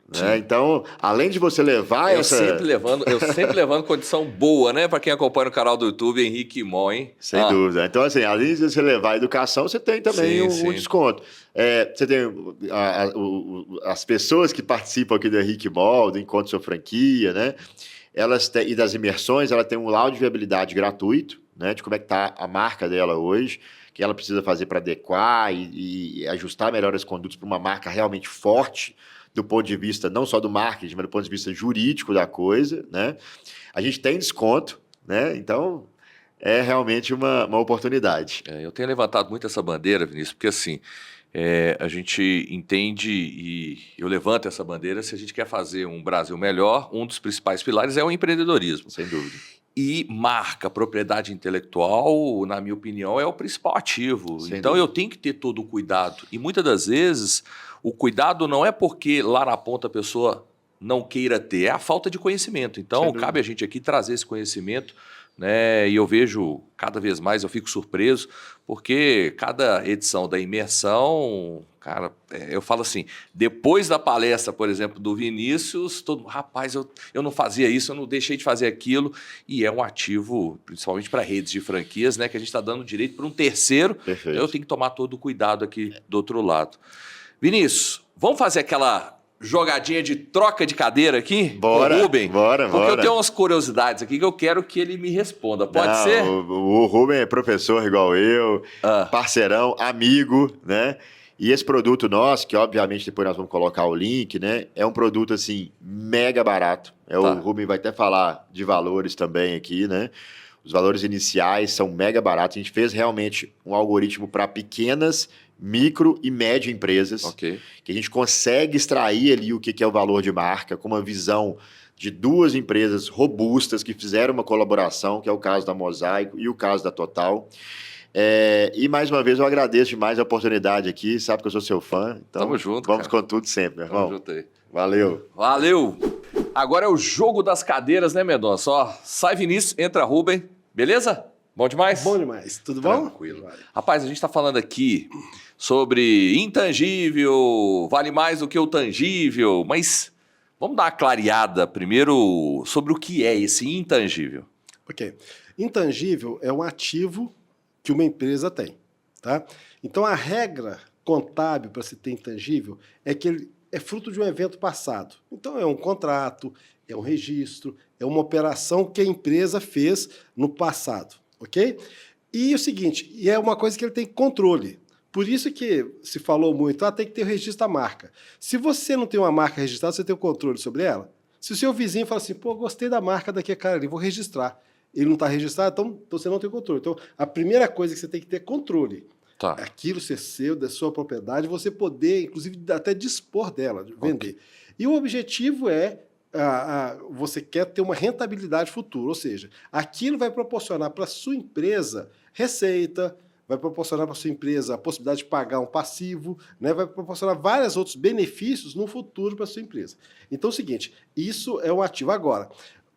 Né? Então, além de você levar eu sempre levando condição boa, né? Para quem acompanha o canal do YouTube, Henrique Mol, hein? Sem dúvida. Então, assim, além de você levar a educação, você tem também um desconto. Você tem as pessoas que participam aqui do Henrique Mol, do Encontro Sua Franquia, né? E das imersões, ela tem um laudo de viabilidade gratuito, né? De como é que está a marca dela hoje, que ela precisa fazer para adequar e ajustar melhor as condutas para uma marca realmente forte, do ponto de vista não só do marketing, mas do ponto de vista jurídico da coisa, né? A gente tem desconto, né? Então, é realmente uma oportunidade. Eu tenho levantado muito essa bandeira, Vinícius, porque assim, a gente entende e eu levanto essa bandeira se a gente quer fazer um Brasil melhor, um dos principais pilares é o empreendedorismo. Sem dúvida. E marca, propriedade intelectual, na minha opinião, é o principal ativo. Sem então, dúvida. eu tenho que ter todo o cuidado. E muitas das vezes, o cuidado não é porque lá na ponta a pessoa não queira ter, é a falta de conhecimento. Então, cabe a gente aqui trazer esse conhecimento, né? E eu vejo, cada vez mais, eu fico surpreso, porque cada edição da imersão, cara, eu falo assim, depois da palestra, por exemplo, do Vinícius, rapaz, eu não fazia isso, eu não deixei de fazer aquilo, e é um ativo, principalmente para redes de franquias, né, que a gente está dando direito para um terceiro. Perfeito. Então eu tenho que tomar todo o cuidado aqui do outro lado. Vinícius, vamos fazer aquela jogadinha de troca de cadeira aqui? Bora, com o Rubem? bora. Porque eu tenho umas curiosidades aqui que eu quero que ele me responda. Pode ser? O Rubem é professor igual eu, parceirão, amigo, né? E esse produto nosso, que obviamente depois nós vamos colocar o link, né? É um produto, assim, mega barato. O Rubem vai até falar de valores também aqui, né? Os valores iniciais são mega baratos. A gente fez realmente um algoritmo para pequenas, micro e médio empresas, que a gente consegue extrair ali o que é o valor de marca, com uma visão de duas empresas robustas que fizeram uma colaboração, que é o caso da Mosaico e o caso da Total. E mais uma vez eu agradeço demais a oportunidade aqui, sabe que eu sou seu fã. Então, tamo junto, vamos com tudo sempre, meu irmão. Tamo junto aí. Valeu. Valeu. Agora é o jogo das cadeiras, né, Mendonça? Ó, sai Vinícius, entra Rubem, beleza? Bom demais? Bom demais. Tudo bom? Tranquilo. Rapaz, a gente está falando aqui sobre intangível, vale mais do que o tangível, mas vamos dar uma clareada primeiro sobre o que é esse intangível. Ok. Intangível é um ativo que uma empresa tem, tá? Então, a regra contábil para se ter intangível é que ele é fruto de um evento passado. Então, é um contrato, é um registro, é uma operação que a empresa fez no passado, ok? E o seguinte, é uma coisa que ele tem controle. Por isso que se falou muito, tem que ter o registro da marca. Se você não tem uma marca registrada, você tem o controle sobre ela? Se o seu vizinho fala assim, pô, gostei da marca daquele cara ali, vou registrar. Ele não está registrado, então você não tem controle. Então, a primeira coisa que você tem que ter é controle. Aquilo ser seu, da sua propriedade, você poder, inclusive, até dispor dela, vender. E o objetivo é, você quer ter uma rentabilidade futura, ou seja, aquilo vai proporcionar para a sua empresa receita, vai proporcionar para a sua empresa a possibilidade de pagar um passivo, né? Vai proporcionar vários outros benefícios no futuro para a sua empresa. Então é o seguinte, isso é um ativo. Agora,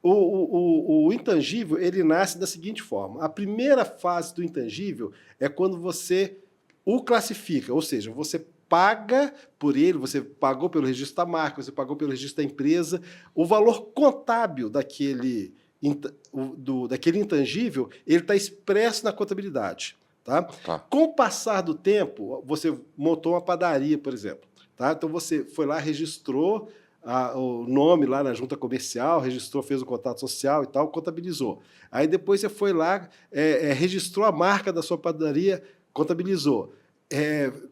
o intangível, ele nasce da seguinte forma. A primeira fase do intangível é quando você o classifica, ou seja, você paga por ele, você pagou pelo registro da marca, você pagou pelo registro da empresa, o valor contábil daquele intangível, ele está expresso na contabilidade. Tá? Tá. Com o passar do tempo, você montou uma padaria, por exemplo. Tá? Então você foi lá, registrou o nome lá na junta comercial, registrou, fez o contato social e tal, contabilizou. Aí depois você foi lá, registrou a marca da sua padaria, contabilizou.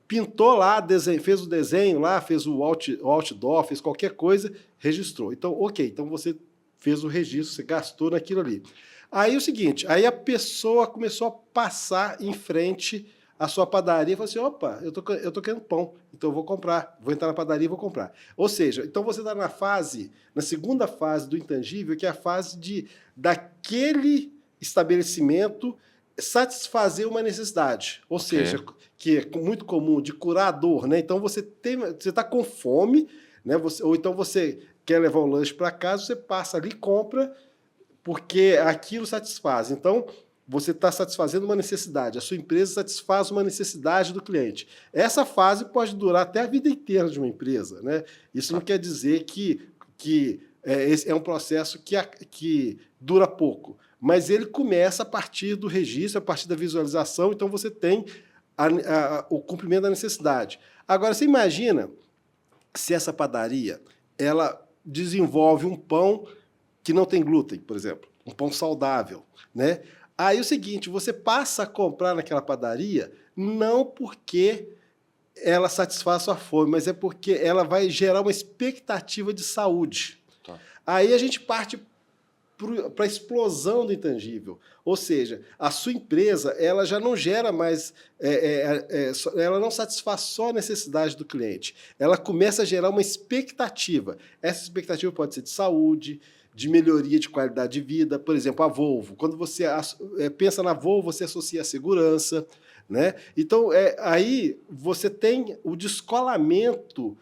Pintou lá, fez o desenho lá, fez o outdoor, fez qualquer coisa, registrou. Então, ok, então você fez o registro, você gastou naquilo ali. Aí o seguinte, aí a pessoa começou a passar em frente à sua padaria e falou assim, opa, eu tô querendo pão, então eu vou comprar, vou entrar na padaria e vou comprar. Ou seja, então você está na segunda fase do intangível, que é a fase daquele estabelecimento satisfazer uma necessidade. Ou seja, que é muito comum, de curar a dor, né? Então você está com fome, né? Ou então você quer levar um lanche para casa, você passa ali e compra, porque aquilo satisfaz. Então, você está satisfazendo uma necessidade, a sua empresa satisfaz uma necessidade do cliente. Essa fase pode durar até a vida inteira de uma empresa, né? Isso não quer dizer que esse é um processo que dura pouco, mas ele começa a partir do registro, a partir da visualização, então você tem o cumprimento da necessidade. Agora, você imagina se essa padaria ela desenvolve um pão que não tem glúten, por exemplo, um pão saudável, né? Aí é o seguinte, você passa a comprar naquela padaria não porque ela satisfaz a sua fome, mas é porque ela vai gerar uma expectativa de saúde. Tá. Aí a gente parte para a explosão do intangível. Ou seja, a sua empresa ela já não gera mais, ela não satisfaz só a necessidade do cliente. Ela começa a gerar uma expectativa. Essa expectativa pode ser de saúde, de melhoria de qualidade de vida. Por exemplo, a Volvo. Quando você pensa na Volvo, você associa a segurança, né? Então, aí você tem o descolamento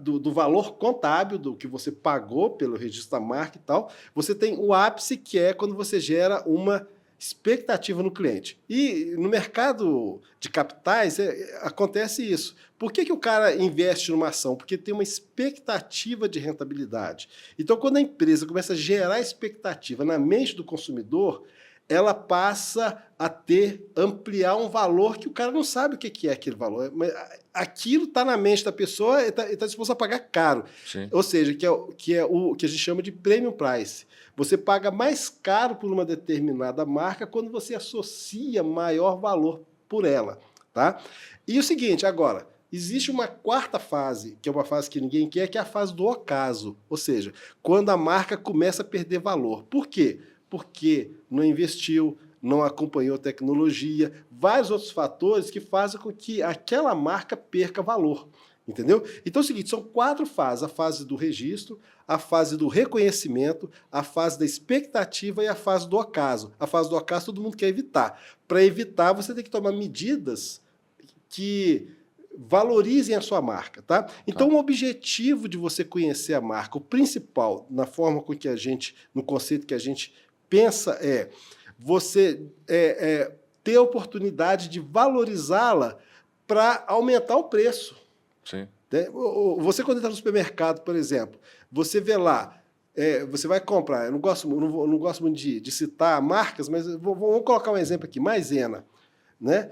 do valor contábil, do que você pagou pelo registro da marca e tal. Você tem o ápice, que é quando você gera uma expectativa no cliente. E no mercado de capitais acontece isso. Por que o cara investe numa ação? Porque tem uma expectativa de rentabilidade. Então, quando a empresa começa a gerar expectativa na mente do consumidor, ela passa a ampliar um valor que o cara não sabe o que é aquele valor. Mas aquilo está na mente da pessoa e está disposto a pagar caro. Sim. Ou seja, que é o que a gente chama de premium price. Você paga mais caro por uma determinada marca quando você associa maior valor por ela. Tá? E o seguinte, agora, existe uma quarta fase, que é uma fase que ninguém quer, que é a fase do ocaso. Ou seja, quando a marca começa a perder valor. Por quê? Porque não investiu, não acompanhou tecnologia, vários outros fatores que fazem com que aquela marca perca valor. Entendeu? Então é o seguinte, são 4 fases. A fase do registro, a fase do reconhecimento, a fase da expectativa e a fase do ocaso. A fase do ocaso todo mundo quer evitar. Para evitar, você tem que tomar medidas que valorizem a sua marca, tá? Então, o objetivo de você conhecer a marca, o principal, na forma com que no conceito que a gente pensa, você ter a oportunidade de valorizá-la para aumentar o preço. Sim. Você, quando entra no supermercado, por exemplo, você vê lá, você vai comprar, eu não gosto muito de citar marcas, mas vamos colocar um exemplo aqui, Maisena, né?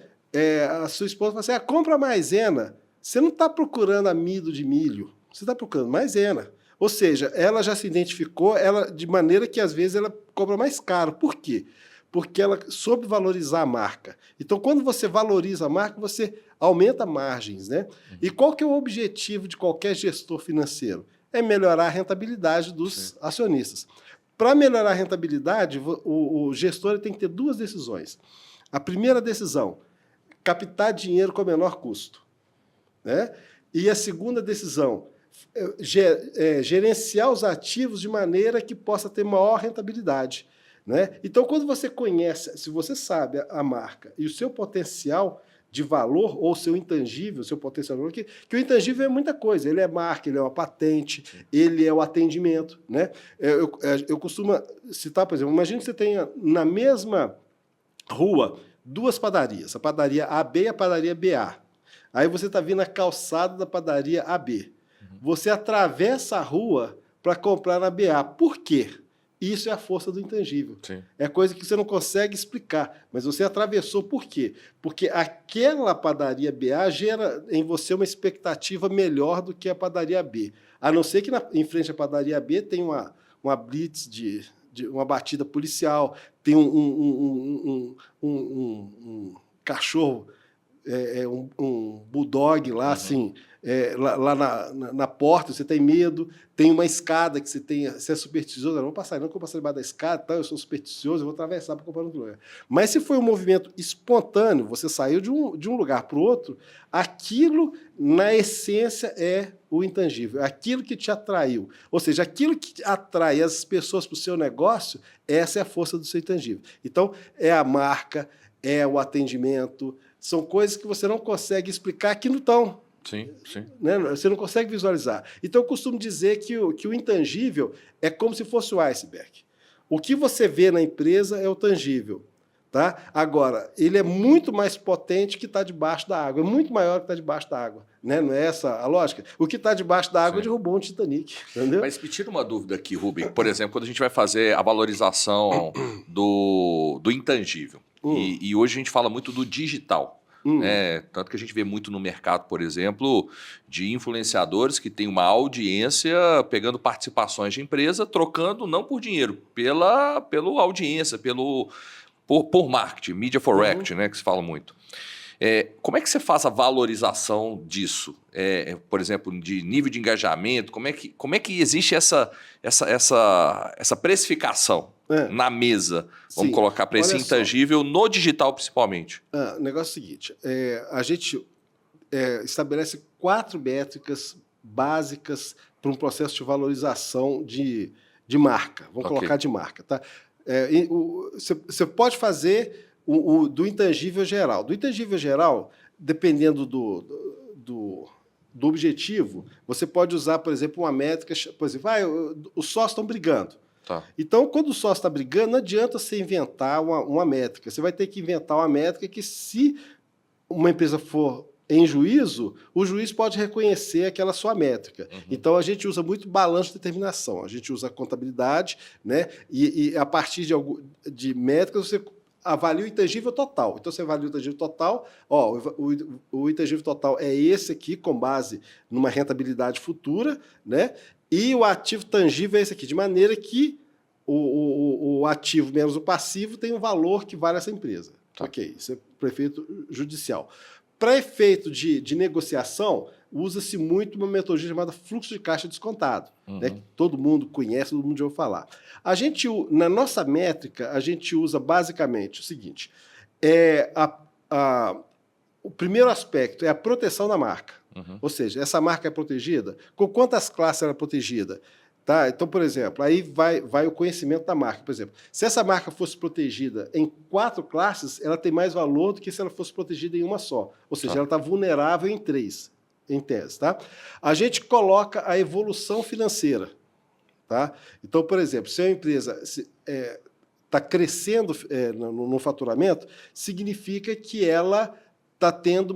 A sua esposa fala assim, compra Maisena. Você não está procurando amido de milho, você está procurando Maisena. Ou seja, ela já se identificou de maneira que, às vezes, ela cobra mais caro. Por quê? Porque ela soube valorizar a marca. Então, quando você valoriza a marca, você aumenta margens, né? E qual que é o objetivo de qualquer gestor financeiro? É melhorar a rentabilidade dos acionistas. Para melhorar a rentabilidade, o gestor tem que ter 2 decisões. A primeira decisão, captar dinheiro com o menor custo, né? E a segunda decisão, gerenciar os ativos de maneira que possa ter maior rentabilidade, né? Então, quando você conhece, se você sabe a marca e o seu potencial de valor, ou seu intangível, seu potencial de valor, que o intangível é muita coisa, ele é marca, ele é uma patente, ele é o atendimento, né? Eu costumo citar, por exemplo, imagina que você tenha na mesma rua 2 padarias, a padaria AB e a padaria BA. Aí você está vindo a calçada da padaria AB. Você atravessa a rua para comprar na BA. Por quê? Isso é a força do intangível. Sim. É coisa que você não consegue explicar, mas você atravessou por quê? Porque aquela padaria BA gera em você uma expectativa melhor do que a padaria B. A não ser que em frente à padaria B tem uma blitz de uma batida policial, tem um cachorro, um bulldog lá, assim, lá na porta, você tem medo, tem uma escada que você é supersticioso, não vou passar, não, que eu vou passar debaixo da escada, tá, eu sou supersticioso, eu vou atravessar para comprar outro lugar. Mas se foi um movimento espontâneo, você saiu de um lugar para o outro, aquilo, na essência, é o intangível, aquilo que te atraiu. Ou seja, aquilo que atrai as pessoas para o seu negócio, essa é a força do seu intangível. Então, é a marca, é o atendimento, são coisas que você não consegue explicar, que não estão. Sim, sim. Né? Você não consegue visualizar. Então, eu costumo dizer que o intangível é como se fosse o iceberg. O que você vê na empresa é o tangível. Tá? Agora, ele é muito mais potente que está debaixo da água, é muito maior que está debaixo da água. Né? Não é essa a lógica? O que está debaixo da água derrubou um Titanic. Entendeu? Mas me tira uma dúvida aqui, Rubem. Por exemplo, quando a gente vai fazer a valorização do intangível, e hoje a gente fala muito do digital. Tanto que a gente vê muito no mercado, por exemplo, de influenciadores que têm uma audiência pegando participações de empresa, trocando não por dinheiro, pela audiência, por marketing, media for act, né, que se fala muito. Como é que você faz a valorização disso? Por exemplo, de nível de engajamento, como é que existe essa precificação na mesa? Vamos colocar para esse intangível no digital, principalmente. O negócio é o seguinte, a gente estabelece 4 métricas básicas para um processo de valorização de marca. Vamos colocar de marca. Tá? Você pode fazer do intangível geral. Do intangível geral, dependendo do objetivo, você pode usar, por exemplo, uma métrica, por exemplo, os sócios estão brigando. Tá. Então, quando o sócio está brigando, não adianta você inventar uma métrica. Você vai ter que inventar uma métrica que, se uma empresa for em juízo, o juiz pode reconhecer aquela sua métrica. Então, a gente usa muito balanço de determinação. A gente usa contabilidade, né? E a partir de métricas, você avalia o intangível total. Então, você avalia o intangível total. O intangível total é esse aqui, com base numa rentabilidade futura, né? E o ativo tangível é esse aqui, de maneira que o ativo menos o passivo tem um valor que vale essa empresa. Tá. Ok, isso é para efeito judicial. Para efeito de negociação, usa-se muito uma metodologia chamada fluxo de caixa descontado, né, que todo mundo conhece, todo mundo já ouviu falar. Na nossa métrica, a gente usa basicamente o seguinte, o primeiro aspecto é a proteção da marca. Ou seja, essa marca é protegida? Com quantas classes ela é protegida? Tá? Então, por exemplo, aí vai o conhecimento da marca. Por exemplo, se essa marca fosse protegida em 4 classes, ela tem mais valor do que se ela fosse protegida em uma só. Ou seja, ela está vulnerável em 3, em tese. Tá? A gente coloca a evolução financeira. Tá? Então, por exemplo, se a empresa está crescendo no faturamento, significa que ela está tendo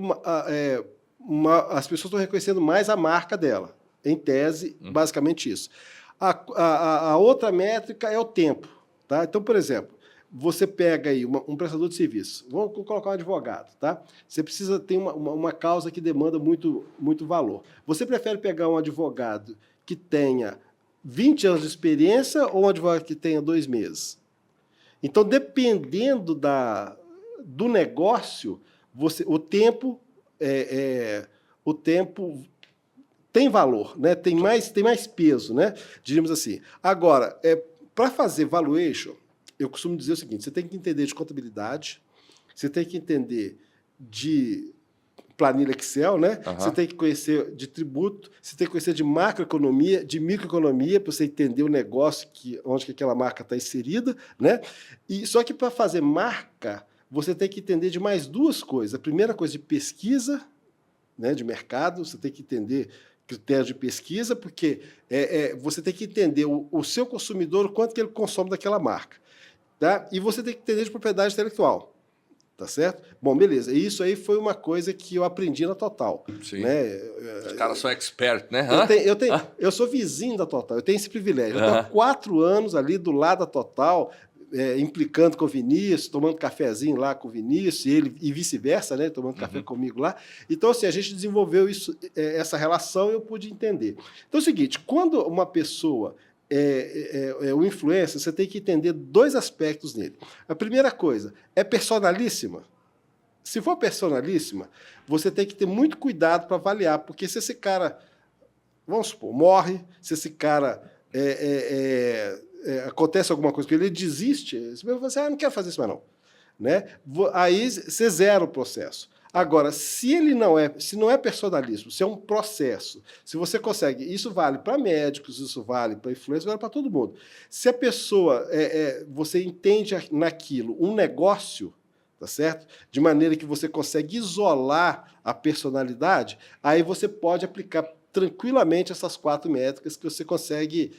as pessoas estão reconhecendo mais a marca dela. Em tese, basicamente isso. A outra métrica é o tempo. Tá? Então, por exemplo, você pega aí um prestador de serviço, vamos colocar um advogado. Tá? Você precisa ter uma causa que demanda muito, muito valor. Você prefere pegar um advogado que tenha 20 anos de experiência ou um advogado que tenha 2 meses? Então, dependendo do negócio, o tempo tem valor, né? tem mais peso, né? Diríamos assim. Agora, para fazer valuation, eu costumo dizer o seguinte, você tem que entender de contabilidade, você tem que entender de planilha Excel, né? Você tem que conhecer de tributo, você tem que conhecer de macroeconomia, de microeconomia, para você entender o negócio onde que aquela marca está inserida, né? Só que para fazer marca, você tem que entender de mais 2 coisas. A primeira coisa, de pesquisa, né, de mercado, você tem que entender critérios de pesquisa, porque você tem que entender o seu consumidor, o quanto que ele consome daquela marca. Tá? E você tem que entender de propriedade intelectual. Tá certo? Bom, beleza. Isso aí foi uma coisa que eu aprendi na Total. Sim. Né? Os caras são expert, né? Eu sou vizinho da Total, eu tenho esse privilégio. Eu estou há 4 anos ali do lado da Total, implicando com o Vinícius, tomando cafezinho lá com o Vinícius, e vice-versa, né? Tomando café comigo lá. Então, assim, a gente desenvolveu isso, essa relação e eu pude entender. Então é o seguinte, quando uma pessoa o influencer, você tem que entender 2 aspectos nele. A primeira coisa, é personalíssima? Se for personalíssima, você tem que ter muito cuidado para avaliar, porque se esse cara, vamos supor, morre, se esse cara acontece alguma coisa com ele, ele desiste, você vai falar assim, não quero fazer isso mais não. Né? Aí você zera o processo. Agora, se não é personalismo, se é um processo, se você consegue, isso vale para médicos, isso vale para influencers, vale para todo mundo. Se a pessoa, você entende naquilo um negócio, tá certo? De maneira que você consegue isolar a personalidade, aí você pode aplicar tranquilamente essas 4 métricas que você consegue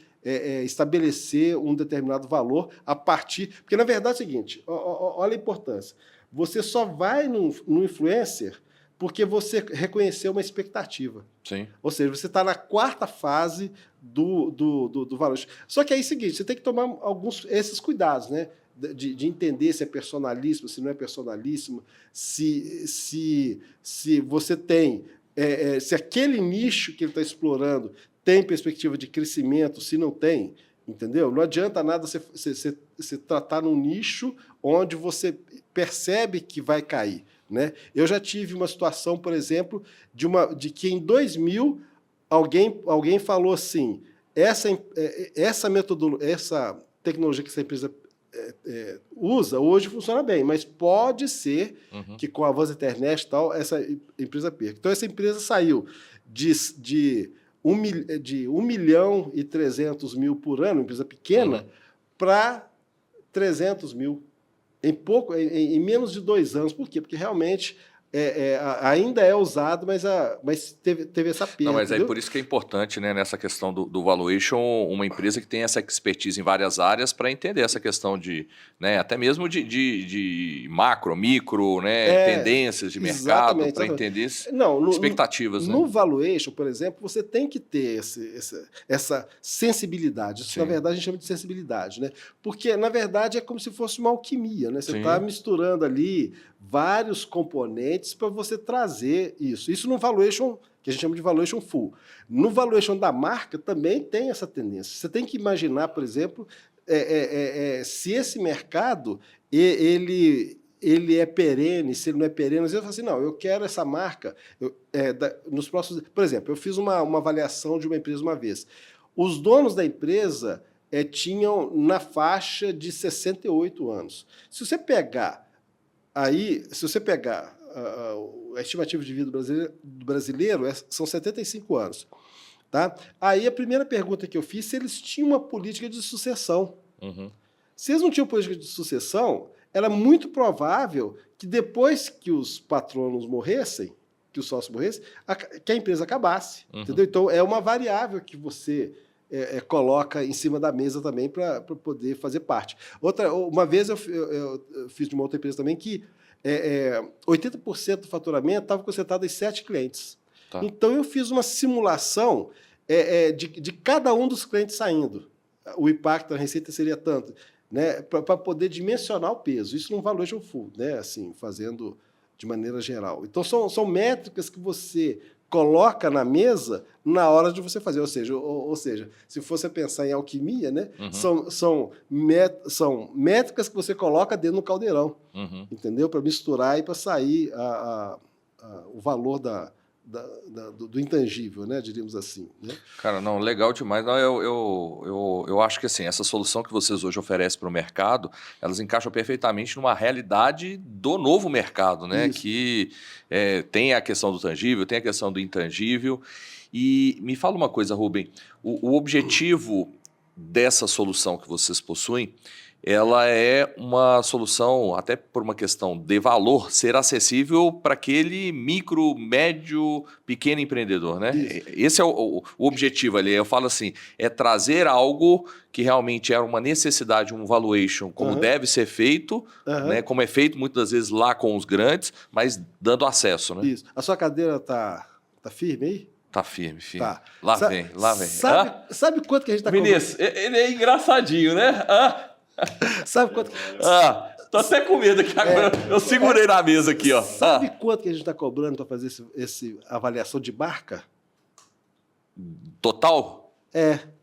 estabelecer um determinado valor a partir... Porque, na verdade, é o seguinte, olha a importância. Você só vai no influencer porque você reconheceu uma expectativa. Sim. Ou seja, você está na 4ª fase do valor. Só que aí é o seguinte, você tem que tomar esses cuidados, né? De entender se é personalíssimo, se não é personalíssimo, se você tem... se aquele nicho que ele está explorando tem perspectiva de crescimento, se não tem, entendeu? Não adianta nada você tratar num nicho onde você percebe que vai cair, né? Eu já tive uma situação, por exemplo, de que em 2000 alguém falou assim, essa tecnologia que essa empresa usa, hoje funciona bem, mas pode ser que com o avanço da internet e tal, essa empresa perca. Então, essa empresa saiu de 1.300.000 por ano, empresa pequena, para 300 mil. Em menos de 2 anos. Por quê? Porque realmente ainda é usado, mas teve essa perda. Não, mas aí por isso que é importante, né, nessa questão do valuation, uma empresa que tem essa expertise em várias áreas para entender essa questão de, né, até mesmo de macro, micro, né, tendências de mercado, para entender expectativas. No né? valuation, por exemplo, você tem que ter essa sensibilidade. Isso, na verdade, a gente chama de sensibilidade, né? Porque, na verdade, é como se fosse uma alquimia, né? Você está misturando ali vários componentes para você trazer isso. Isso no valuation, que a gente chama de valuation full. No valuation da marca também tem essa tendência. Você tem que imaginar, por exemplo, se esse mercado ele é perene, se ele não é perene. Às vezes eu falo assim, não, eu quero essa marca nos próximos... Por exemplo, eu fiz uma avaliação de uma empresa uma vez. Os donos da empresa tinham na faixa de 68 anos. Se você pegar a estimativa de vida do brasileiro são 75 anos. Tá? Aí a primeira pergunta que eu fiz se eles tinham uma política de sucessão. Se eles não tinham política de sucessão, era muito provável que depois que os patronos morressem, que os sócios morressem, que a empresa acabasse. Entendeu? Então, é uma variável que você coloca em cima da mesa também para poder fazer parte. Uma vez eu fiz de uma outra empresa também que 80% do faturamento estava concentrado em 7 clientes. Tá. Então, eu fiz uma simulação de cada um dos clientes saindo. O impacto da receita seria tanto, né, para poder dimensionar o peso. Isso num valuation full, né, assim, fazendo de maneira geral. Então, são métricas que você coloca na mesa na hora de você fazer. Ou seja, se fosse pensar em alquimia, né, são métricas que você coloca dentro do caldeirão, entendeu? Para misturar e para sair o valor do intangível, né, diríamos assim. Né? Cara, não, legal demais. Não, eu acho que assim, essa solução que vocês hoje oferecem para o mercado, elas encaixam perfeitamente numa realidade do novo mercado, né? Isso. Que tem a questão do tangível, tem a questão do intangível. E me fala uma coisa, Rubem, o objetivo dessa solução que vocês possuem ela é uma solução, até por uma questão de valor, ser acessível para aquele micro, médio, pequeno empreendedor, né? Isso. Esse é o objetivo ali. Eu falo assim, é trazer algo que realmente é uma necessidade, um valuation, como Aham. deve ser feito, Aham. né? Como é feito muitas das vezes lá com os grandes, mas dando acesso, né? Isso. A sua cadeira tá firme aí? Tá firme, firme. Tá. Lá Sa- vem, lá vem. Sabe quanto que a gente tá Vinícius, ele é engraçadinho, né? Sabe quanto, Tô até com medo aqui agora. Eu segurei na mesa aqui, ó. sabe quanto que a gente está cobrando para fazer esse avaliação de marca? Total?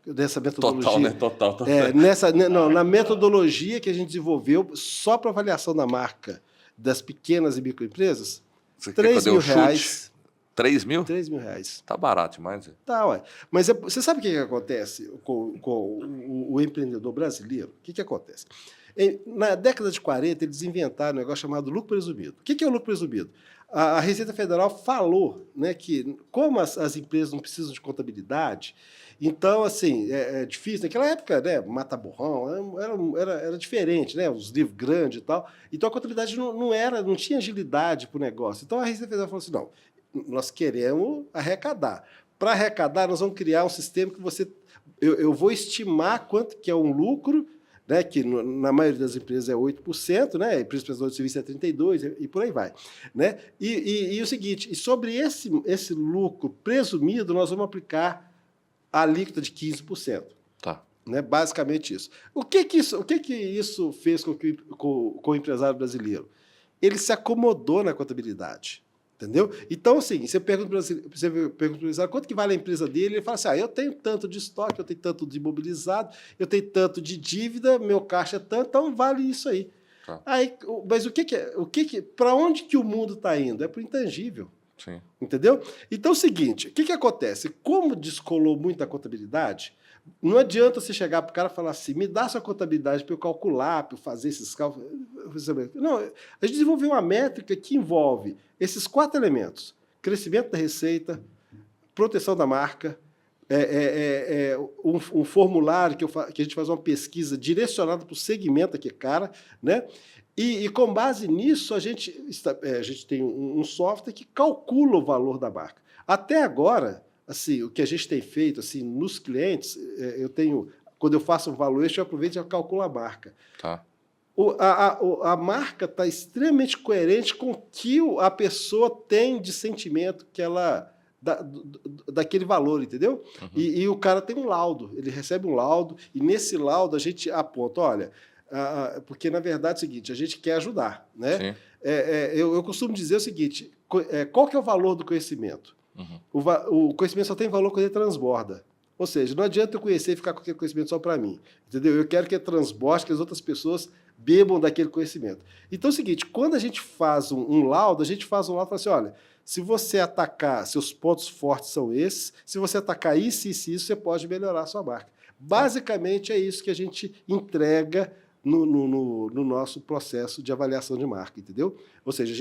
Dessa metodologia. Total, né? Total. Na metodologia que a gente desenvolveu só para avaliação da marca das pequenas e microempresas, Você quer que eu R$3 dê mil. um chute? 3 mil? R$3.000. Tá barato demais. Né? Tá, ué. Mas você sabe o que acontece com o empreendedor brasileiro? O que acontece? Na década de 40, eles inventaram um negócio chamado lucro presumido. O que é o lucro presumido? A Receita Federal falou, né, que como as empresas não precisam de contabilidade, então, assim, é difícil. Naquela época, né, mata-borrão, era diferente, né, os livros grandes e tal. Então, a contabilidade não tinha agilidade para o negócio. Então, a Receita Federal falou assim, não, nós queremos arrecadar. Para arrecadar, nós vamos criar um sistema que eu vou estimar quanto que é um lucro, né, que na maioria das empresas é 8%, né, a empresa prestadora de serviço é 32% e por aí vai. Né? E o seguinte, sobre esse lucro presumido, nós vamos aplicar a alíquota de 15%. Tá. Né? Basicamente isso. O que isso fez com o empresário brasileiro? Ele se acomodou na contabilidade. Entendeu? Então, assim, você pergunta para o empresário quanto que vale a empresa dele, ele fala assim, eu tenho tanto de estoque, eu tenho tanto de imobilizado, eu tenho tanto de dívida, meu caixa é tanto, então vale isso aí. Tá. Mas para onde que o mundo está indo? É para o intangível. Sim. Entendeu? Então é o seguinte, o que acontece? Como descolou muito a contabilidade, não adianta você chegar para o cara e falar assim, me dá sua contabilidade para eu calcular, para eu fazer esses cálculos. Não, a gente desenvolveu uma métrica que envolve esses 4 elementos. Crescimento da receita, proteção da marca, um formulário que a gente faz uma pesquisa direcionada para o segmento aqui, cara, né? E com base nisso, a gente tem um software que calcula o valor da marca. Até agora, assim, o que a gente tem feito assim, nos clientes, quando eu faço um valuation, eu aproveito e calculo a marca. Tá. A marca está extremamente coerente com o que a pessoa tem de sentimento que ela... daquele valor, entendeu? Uhum. E o cara tem um laudo, ele recebe um laudo, e nesse laudo a gente aponta, olha... porque, na verdade, é o seguinte, a gente quer ajudar. Né? Eu costumo dizer o seguinte, qual que é o valor do conhecimento? Uhum. O conhecimento só tem valor quando ele transborda. Ou seja, não adianta eu conhecer e ficar com aquele conhecimento só para mim. Entendeu? Eu quero que ele transborde, que as outras pessoas bebam daquele conhecimento. Então é o seguinte, quando a gente faz um laudo, a gente faz um laudo e fala assim, olha, se você atacar, seus pontos fortes são esses, se você atacar isso, você pode melhorar a sua marca. Basicamente é isso que a gente entrega no nosso processo de avaliação de marca, entendeu? Ou seja,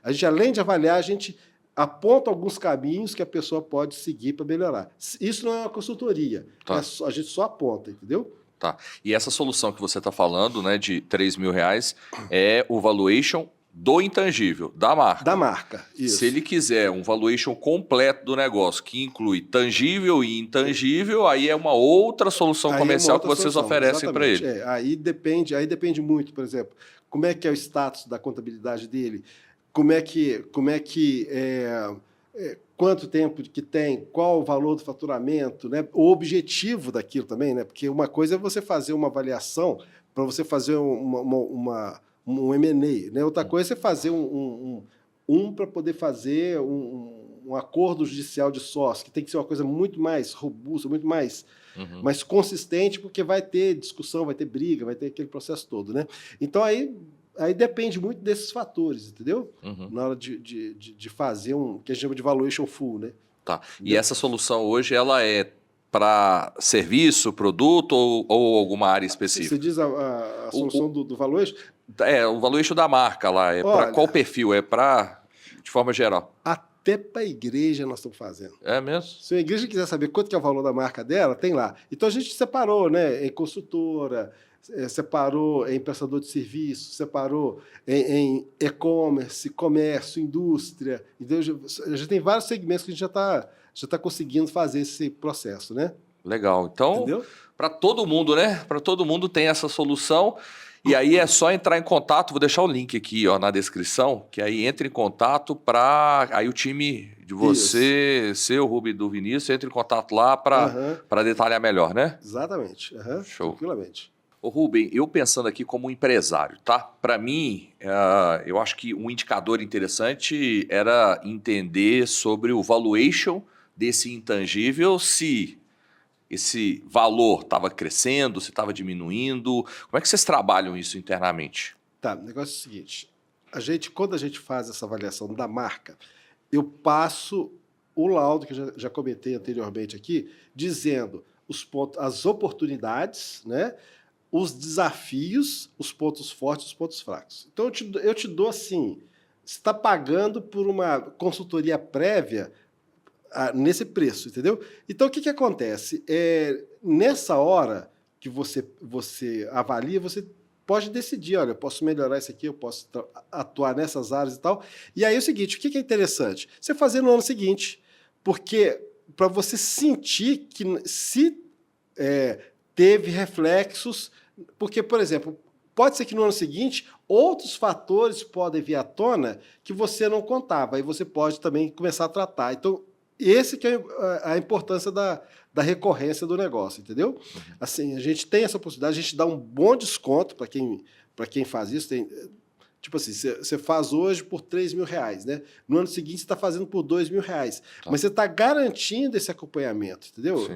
a gente além de avaliar, a gente aponta alguns caminhos que a pessoa pode seguir para melhorar. Isso não é uma consultoria, Tá. A gente só aponta, entendeu? Tá. E essa solução que você está falando, né, de R$3.000, é o valuation do intangível, da marca. Da marca, isso. Se ele quiser um valuation completo do negócio, que inclui tangível e intangível, aí é uma outra solução comercial que vocês oferecem para ele. Aí depende muito, por exemplo, como é que é o status da contabilidade dele, quanto tempo que tem, qual o valor do faturamento, né? O objetivo daquilo também, né? Porque uma coisa é você fazer uma avaliação para você fazer um M&A, né? Outra coisa é você fazer para poder fazer um acordo judicial de sócio, que tem que ser uma coisa muito mais robusta, muito mais, mais consistente, porque vai ter discussão, vai ter briga, vai ter aquele processo todo, né? Então, aí depende muito desses fatores, entendeu? Na hora de fazer que a gente chama de valuation full, né? Tá. E essa solução hoje, ela é para serviço, produto ou alguma área específica? Você diz a solução do valuation? O valuation da marca lá, para qual perfil? É para, de forma geral? Até para a igreja nós estamos fazendo. É mesmo? Se a igreja quiser saber quanto que é o valor da marca dela, tem lá. Então a gente separou, né? Em consultora, separou em prestador de serviço, separou em e-commerce, comércio, indústria. Então, já tem vários segmentos que a gente já tá conseguindo fazer esse processo, né? Legal. Então, Entendeu? para todo mundo, né? Para todo mundo tem essa solução. E aí é só entrar em contato, vou deixar o link aqui, ó, na descrição, que aí entra em contato para aí o time de você, seu Rubi e do Vinícius, entra em contato lá para detalhar melhor, né? Exatamente. Show. Tranquilamente. Ô Rubem, eu pensando aqui como empresário, tá? Para mim, eu acho que um indicador interessante era entender sobre o valuation desse intangível, se esse valor estava crescendo, se estava diminuindo. Como é que vocês trabalham isso internamente? Tá, o negócio é o seguinte. Quando a gente faz essa avaliação da marca, eu passo o laudo que eu já comentei anteriormente aqui, dizendo os pontos, as oportunidades, né? Os desafios, os pontos fortes, os pontos fracos. Então eu te dou assim, você está pagando por uma consultoria prévia nesse preço, entendeu? Então o que acontece? Nessa hora que você avalia, você pode decidir, olha, eu posso melhorar isso aqui, eu posso atuar nessas áreas e tal. E aí é o seguinte, o que é interessante? Você fazer no ano seguinte, porque para você sentir que se teve reflexos, porque, por exemplo, pode ser que no ano seguinte outros fatores podem vir à tona que você não contava, aí você pode também começar a tratar. Então, esse que é a importância da recorrência do negócio, entendeu? Assim, a gente tem essa possibilidade, a gente dá um bom desconto para quem faz isso. Tipo assim, você faz hoje por R$3.000, né? No ano seguinte você está fazendo por R$2.000. Tá. Mas você está garantindo esse acompanhamento, entendeu?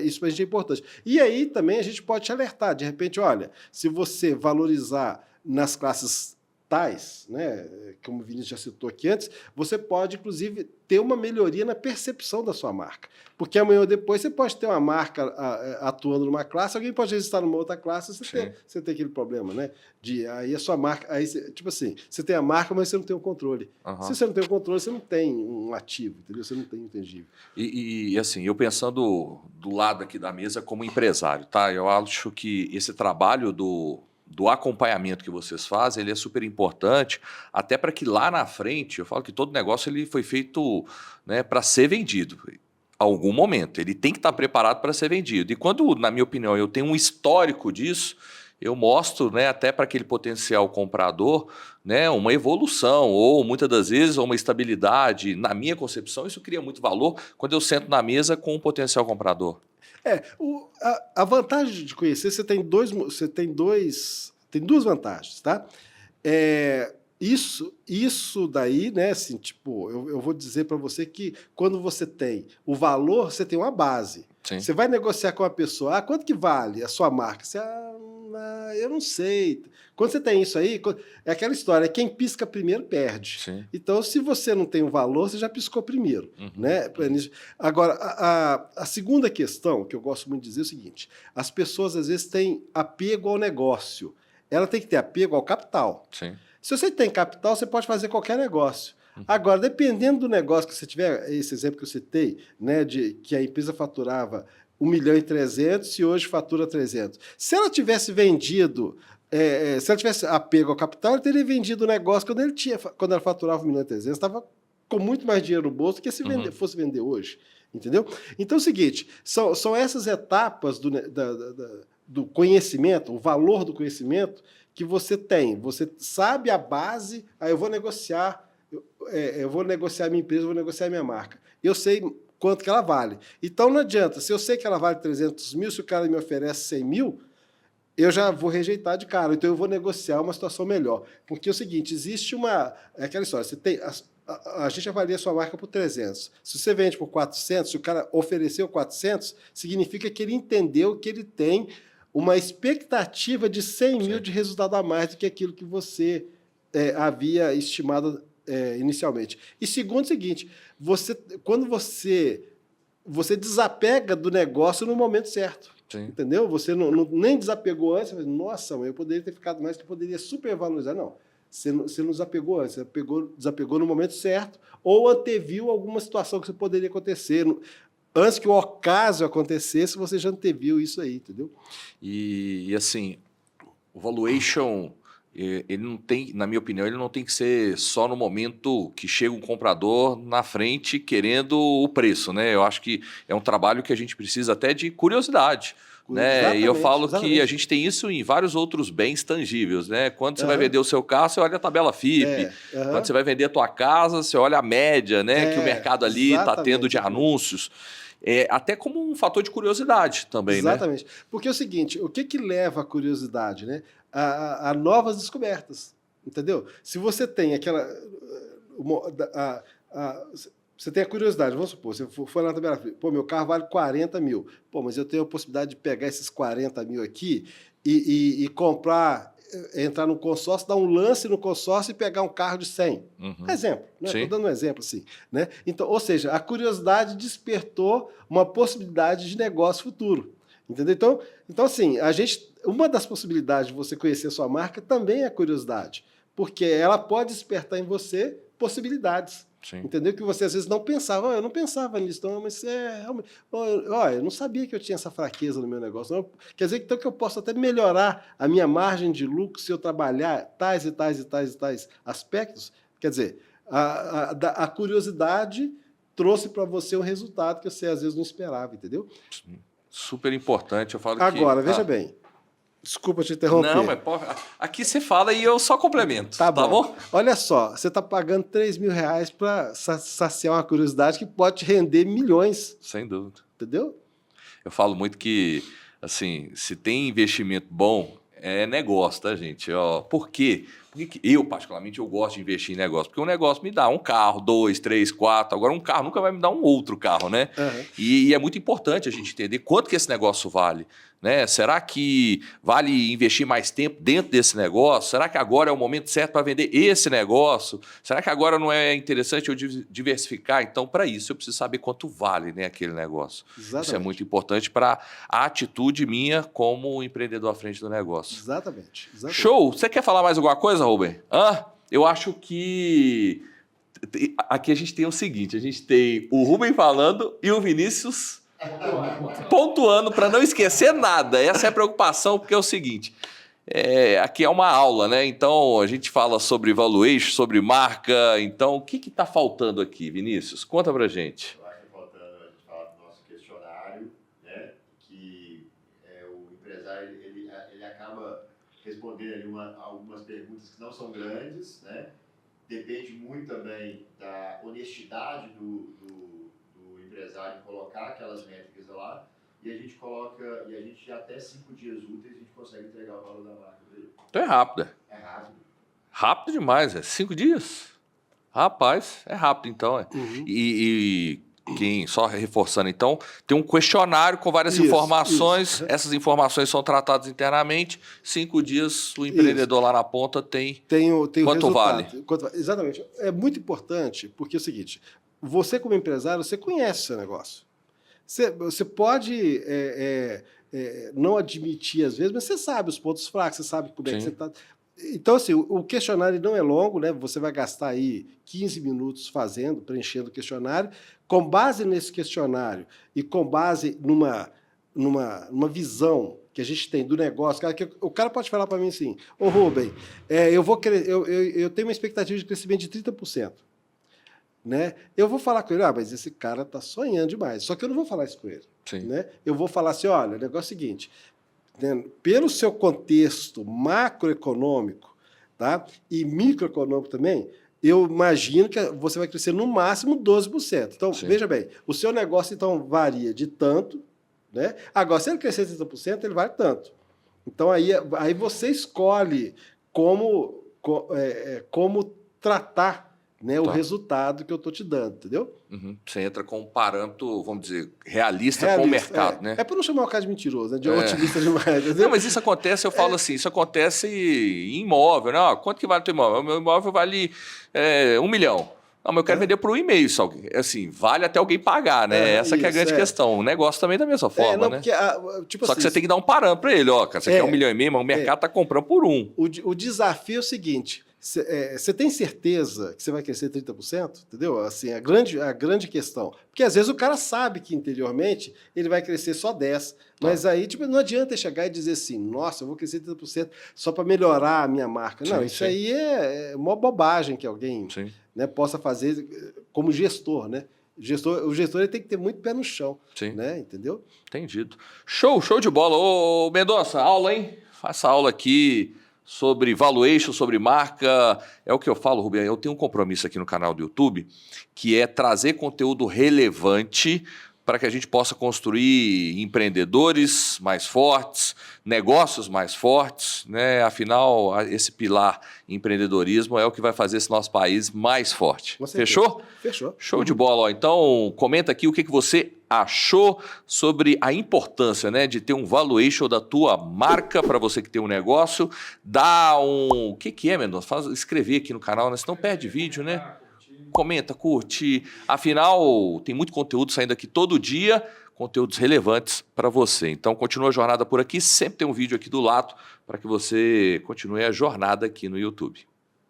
Isso para a gente é importante. E aí também a gente pode te alertar, de repente, olha, se você valorizar nas classes tais, né, como o Vinícius já citou aqui antes, você pode, inclusive, ter uma melhoria na percepção da sua marca. Porque amanhã ou depois você pode ter uma marca atuando numa classe, alguém pode estar numa outra classe, você tem aquele problema, né? Aí a sua marca, aí tipo assim, você tem a marca, mas você não tem o controle. Se você não tem o controle, você não tem um ativo, entendeu? Você não tem um intangível. E assim, eu pensando do lado aqui da mesa como empresário, tá? Eu acho que esse trabalho do acompanhamento que vocês fazem, ele é super importante, até para que lá na frente, eu falo que todo negócio ele foi feito, né, para ser vendido. Algum momento, ele tem que estar preparado para ser vendido. E quando, na minha opinião, eu tenho um histórico disso, eu mostro, né, até para aquele potencial comprador, né, uma evolução, ou muitas das vezes uma estabilidade. Na minha concepção, isso cria muito valor quando eu sento na mesa com um potencial comprador. A vantagem de conhecer, tem duas vantagens, tá? Isso daí, né, assim, tipo, eu vou dizer para você que quando você tem o valor, você tem uma base. Sim. Você vai negociar com a pessoa, quanto que vale a sua marca? Você, eu não sei. Quando você tem isso aí, é aquela história, quem pisca primeiro perde. Sim. Então, se você não tem o valor, você já piscou primeiro. Né? Agora, a segunda questão, que eu gosto muito de dizer é o seguinte, as pessoas às vezes têm apego ao negócio. Ela tem que ter apego ao capital. Sim. Se você tem capital, você pode fazer qualquer negócio. Agora, dependendo do negócio que você tiver, esse exemplo que eu citei, né, de que a empresa faturava 1.300.000 e hoje fatura 300. Se ela tivesse vendido, se ela tivesse apego ao capital, ela teria vendido o negócio quando ela faturava 1.300.000, estava com muito mais dinheiro no bolso do que se fosse vender hoje. Entendeu? Então é o seguinte, são essas etapas do conhecimento, o valor do conhecimento que você tem. Você sabe a base, aí eu vou negociar, eu vou negociar minha empresa, eu vou negociar minha marca. Eu sei quanto que ela vale. Então não adianta, se eu sei que ela vale 300.000, se o cara me oferece 100.000, eu já vou rejeitar de cara. Então eu vou negociar uma situação melhor. Porque é o seguinte, existe aquela história, você tem... A gente avalia a sua marca por 300. Se você vende por 400, se o cara ofereceu 400, significa que ele entendeu que ele tem uma expectativa de 100.000 de resultado a mais do que aquilo que você havia estimado inicialmente. E segundo o seguinte, quando você desapega do negócio no momento certo. Sim. Entendeu? Você nem desapegou antes, mas, nossa, eu poderia ter ficado mais, que eu poderia supervalorizar. Não. Você não desapegou antes, você desapegou no momento certo ou anteviu alguma situação que poderia acontecer. Antes que o ocaso acontecesse, você já anteviu isso aí, entendeu? E assim, O valuation, ele não tem, na minha opinião, ele não tem que ser só no momento que chega um comprador na frente querendo o preço, né? Eu acho que é um trabalho que a gente precisa até de curiosidade. Né? E eu falo que a gente tem isso em vários outros bens tangíveis, né? Quando você vai vender o seu carro, você olha a tabela FIP. Quando você vai vender a tua casa, você olha a média, né? Que o mercado ali está tendo de anúncios. Até como um fator de curiosidade também, exatamente. Né? Porque é o seguinte, o que leva a curiosidade, né? A novas descobertas, entendeu? Se você tem aquela... Você tem a curiosidade, vamos supor, você foi lá na tabela, pô, meu carro vale 40 mil. Pô, mas eu tenho a possibilidade de pegar esses 40 mil aqui e comprar, entrar no consórcio, dar um lance no consórcio e pegar um carro de 100. Exemplo, né? Estou dando um exemplo assim. Né? Então, ou seja, a curiosidade despertou uma possibilidade de negócio futuro. Entendeu? Então assim, uma das possibilidades de você conhecer a sua marca também é a curiosidade, porque ela pode despertar em você possibilidades. Sim. Entendeu? Que você às vezes não pensava, eu não pensava nisso, não, mas eu não sabia que eu tinha essa fraqueza no meu negócio. Não, quer dizer então que eu posso até melhorar a minha margem de lucro se eu trabalhar tais e tais e tais e tais aspectos. Quer dizer, a curiosidade trouxe para você um resultado que você às vezes não esperava, entendeu? Super importante. Eu falo Agora, veja bem. Desculpa te interromper. Não, mas aqui você fala e eu só complemento. Tá bom? Olha só, você está pagando R$3.000 para saciar uma curiosidade que pode te render milhões. Sem dúvida. Entendeu? Eu falo muito que, assim, se tem investimento bom, é negócio, tá, gente? Por quê? Porque eu, particularmente, eu gosto de investir em negócio. Porque um negócio me dá um carro, 2, 3, 4. Agora, um carro nunca vai me dar um outro carro, né? E é muito importante a gente entender quanto que esse negócio vale. Né? Será que vale investir mais tempo dentro desse negócio? Será que agora é o momento certo para vender esse negócio? Será que agora não é interessante eu diversificar? Então, para isso, eu preciso saber quanto vale, né, aquele negócio. Exatamente. Isso é muito importante para a atitude minha como empreendedor à frente do negócio. Exatamente. Show! Você quer falar mais alguma coisa, Rubem? Eu acho que aqui a gente tem o seguinte, a gente tem o Rubem falando e o Vinícius pontuando para não esquecer nada. Essa é a preocupação, porque é o seguinte, aqui é uma aula, né? Então a gente fala sobre valuation, sobre marca. Então o que está faltando aqui, Vinícius? Conta pra gente. Eu acho que está faltando a gente falar do nosso questionário, né? Que o empresário ele acaba respondendo ali algumas perguntas que não são grandes, né? Depende muito também da honestidade do empresário em colocar aquelas métricas lá, e a gente até 5 dias úteis a gente consegue entregar o valor da marca dele. Então é rápido. É rápido. Rápido demais, 5 dias. Rapaz, é rápido então. E só reforçando então, tem um questionário com várias informações, essas informações são tratadas internamente, 5 dias o empreendedor lá na ponta tem quanto vale. Exatamente. É muito importante, porque é o seguinte, você como empresário, você conhece o seu negócio. Você pode não admitir às vezes, mas você sabe os pontos fracos, você sabe como é que você está... Então, assim, o questionário não é longo, né? Você vai gastar aí 15 minutos preenchendo o questionário. Com base nesse questionário e com base numa visão que a gente tem do negócio, o cara pode falar para mim assim, ô Rubem, eu tenho uma expectativa de crescimento de 30%. Né? Eu vou falar com ele, mas esse cara está sonhando demais. Só que eu não vou falar isso com ele. Né? Eu vou falar assim, olha, o negócio é o seguinte, né? Pelo seu contexto macroeconômico, tá? E microeconômico também, eu imagino que você vai crescer no máximo 12%. Então, veja bem, o seu negócio então varia de tanto, né? Agora, se ele crescer 30%, ele vale tanto. Então, aí você escolhe como tratar, né, o resultado que eu estou te dando, entendeu? Você entra com um parâmetro, vamos dizer, realista com o mercado, né? É para não chamar o cara de mentiroso, né? De otimista demais, entendeu? Não, mas isso acontece, eu falo assim, isso acontece em imóvel, né? Quanto que vale o teu imóvel? O meu imóvel vale 1 milhão. Não, mas eu quero vender por 1,5 só. Assim, vale até alguém pagar, né? Essa que é a grande questão. O negócio também da mesma forma, né? Porque, tipo só assim, que você tem que dar um parâmetro para ele, cara, você quer 1,5 milhão, mas o mercado está comprando por 1. O desafio é o seguinte, Você tem certeza que você vai crescer 30%? Entendeu? Assim, a grande questão. Porque às vezes o cara sabe que interiormente ele vai crescer só 10%. Mas aí tipo, não adianta chegar e dizer assim, nossa, eu vou crescer 30% só para melhorar a minha marca. Não, isso aí é uma bobagem que alguém né, possa fazer como gestor, né? O gestor ele tem que ter muito pé no chão, né? Entendeu? Entendido. Show de bola. Ô, Mendonça, aula, hein? Faça aula aqui sobre valuation, sobre marca. É o que eu falo, Rubem, eu tenho um compromisso aqui no canal do YouTube, que é trazer conteúdo relevante para que a gente possa construir empreendedores mais fortes, negócios mais fortes, né? Afinal, esse pilar empreendedorismo é o que vai fazer esse nosso país mais forte. Fechou? Fechou. Show de bola. Ó. Então, comenta aqui o que você achou sobre a importância, né, de ter um valuation da tua marca para você que tem um negócio. Dá um... O que é, Mendonça? Escrever aqui no canal, né? Senão perde vídeo, né? Comenta, curte. Afinal, tem muito conteúdo saindo aqui todo dia, conteúdos relevantes para você. Então, continua a jornada por aqui. Sempre tem um vídeo aqui do lado para que você continue a jornada aqui no YouTube.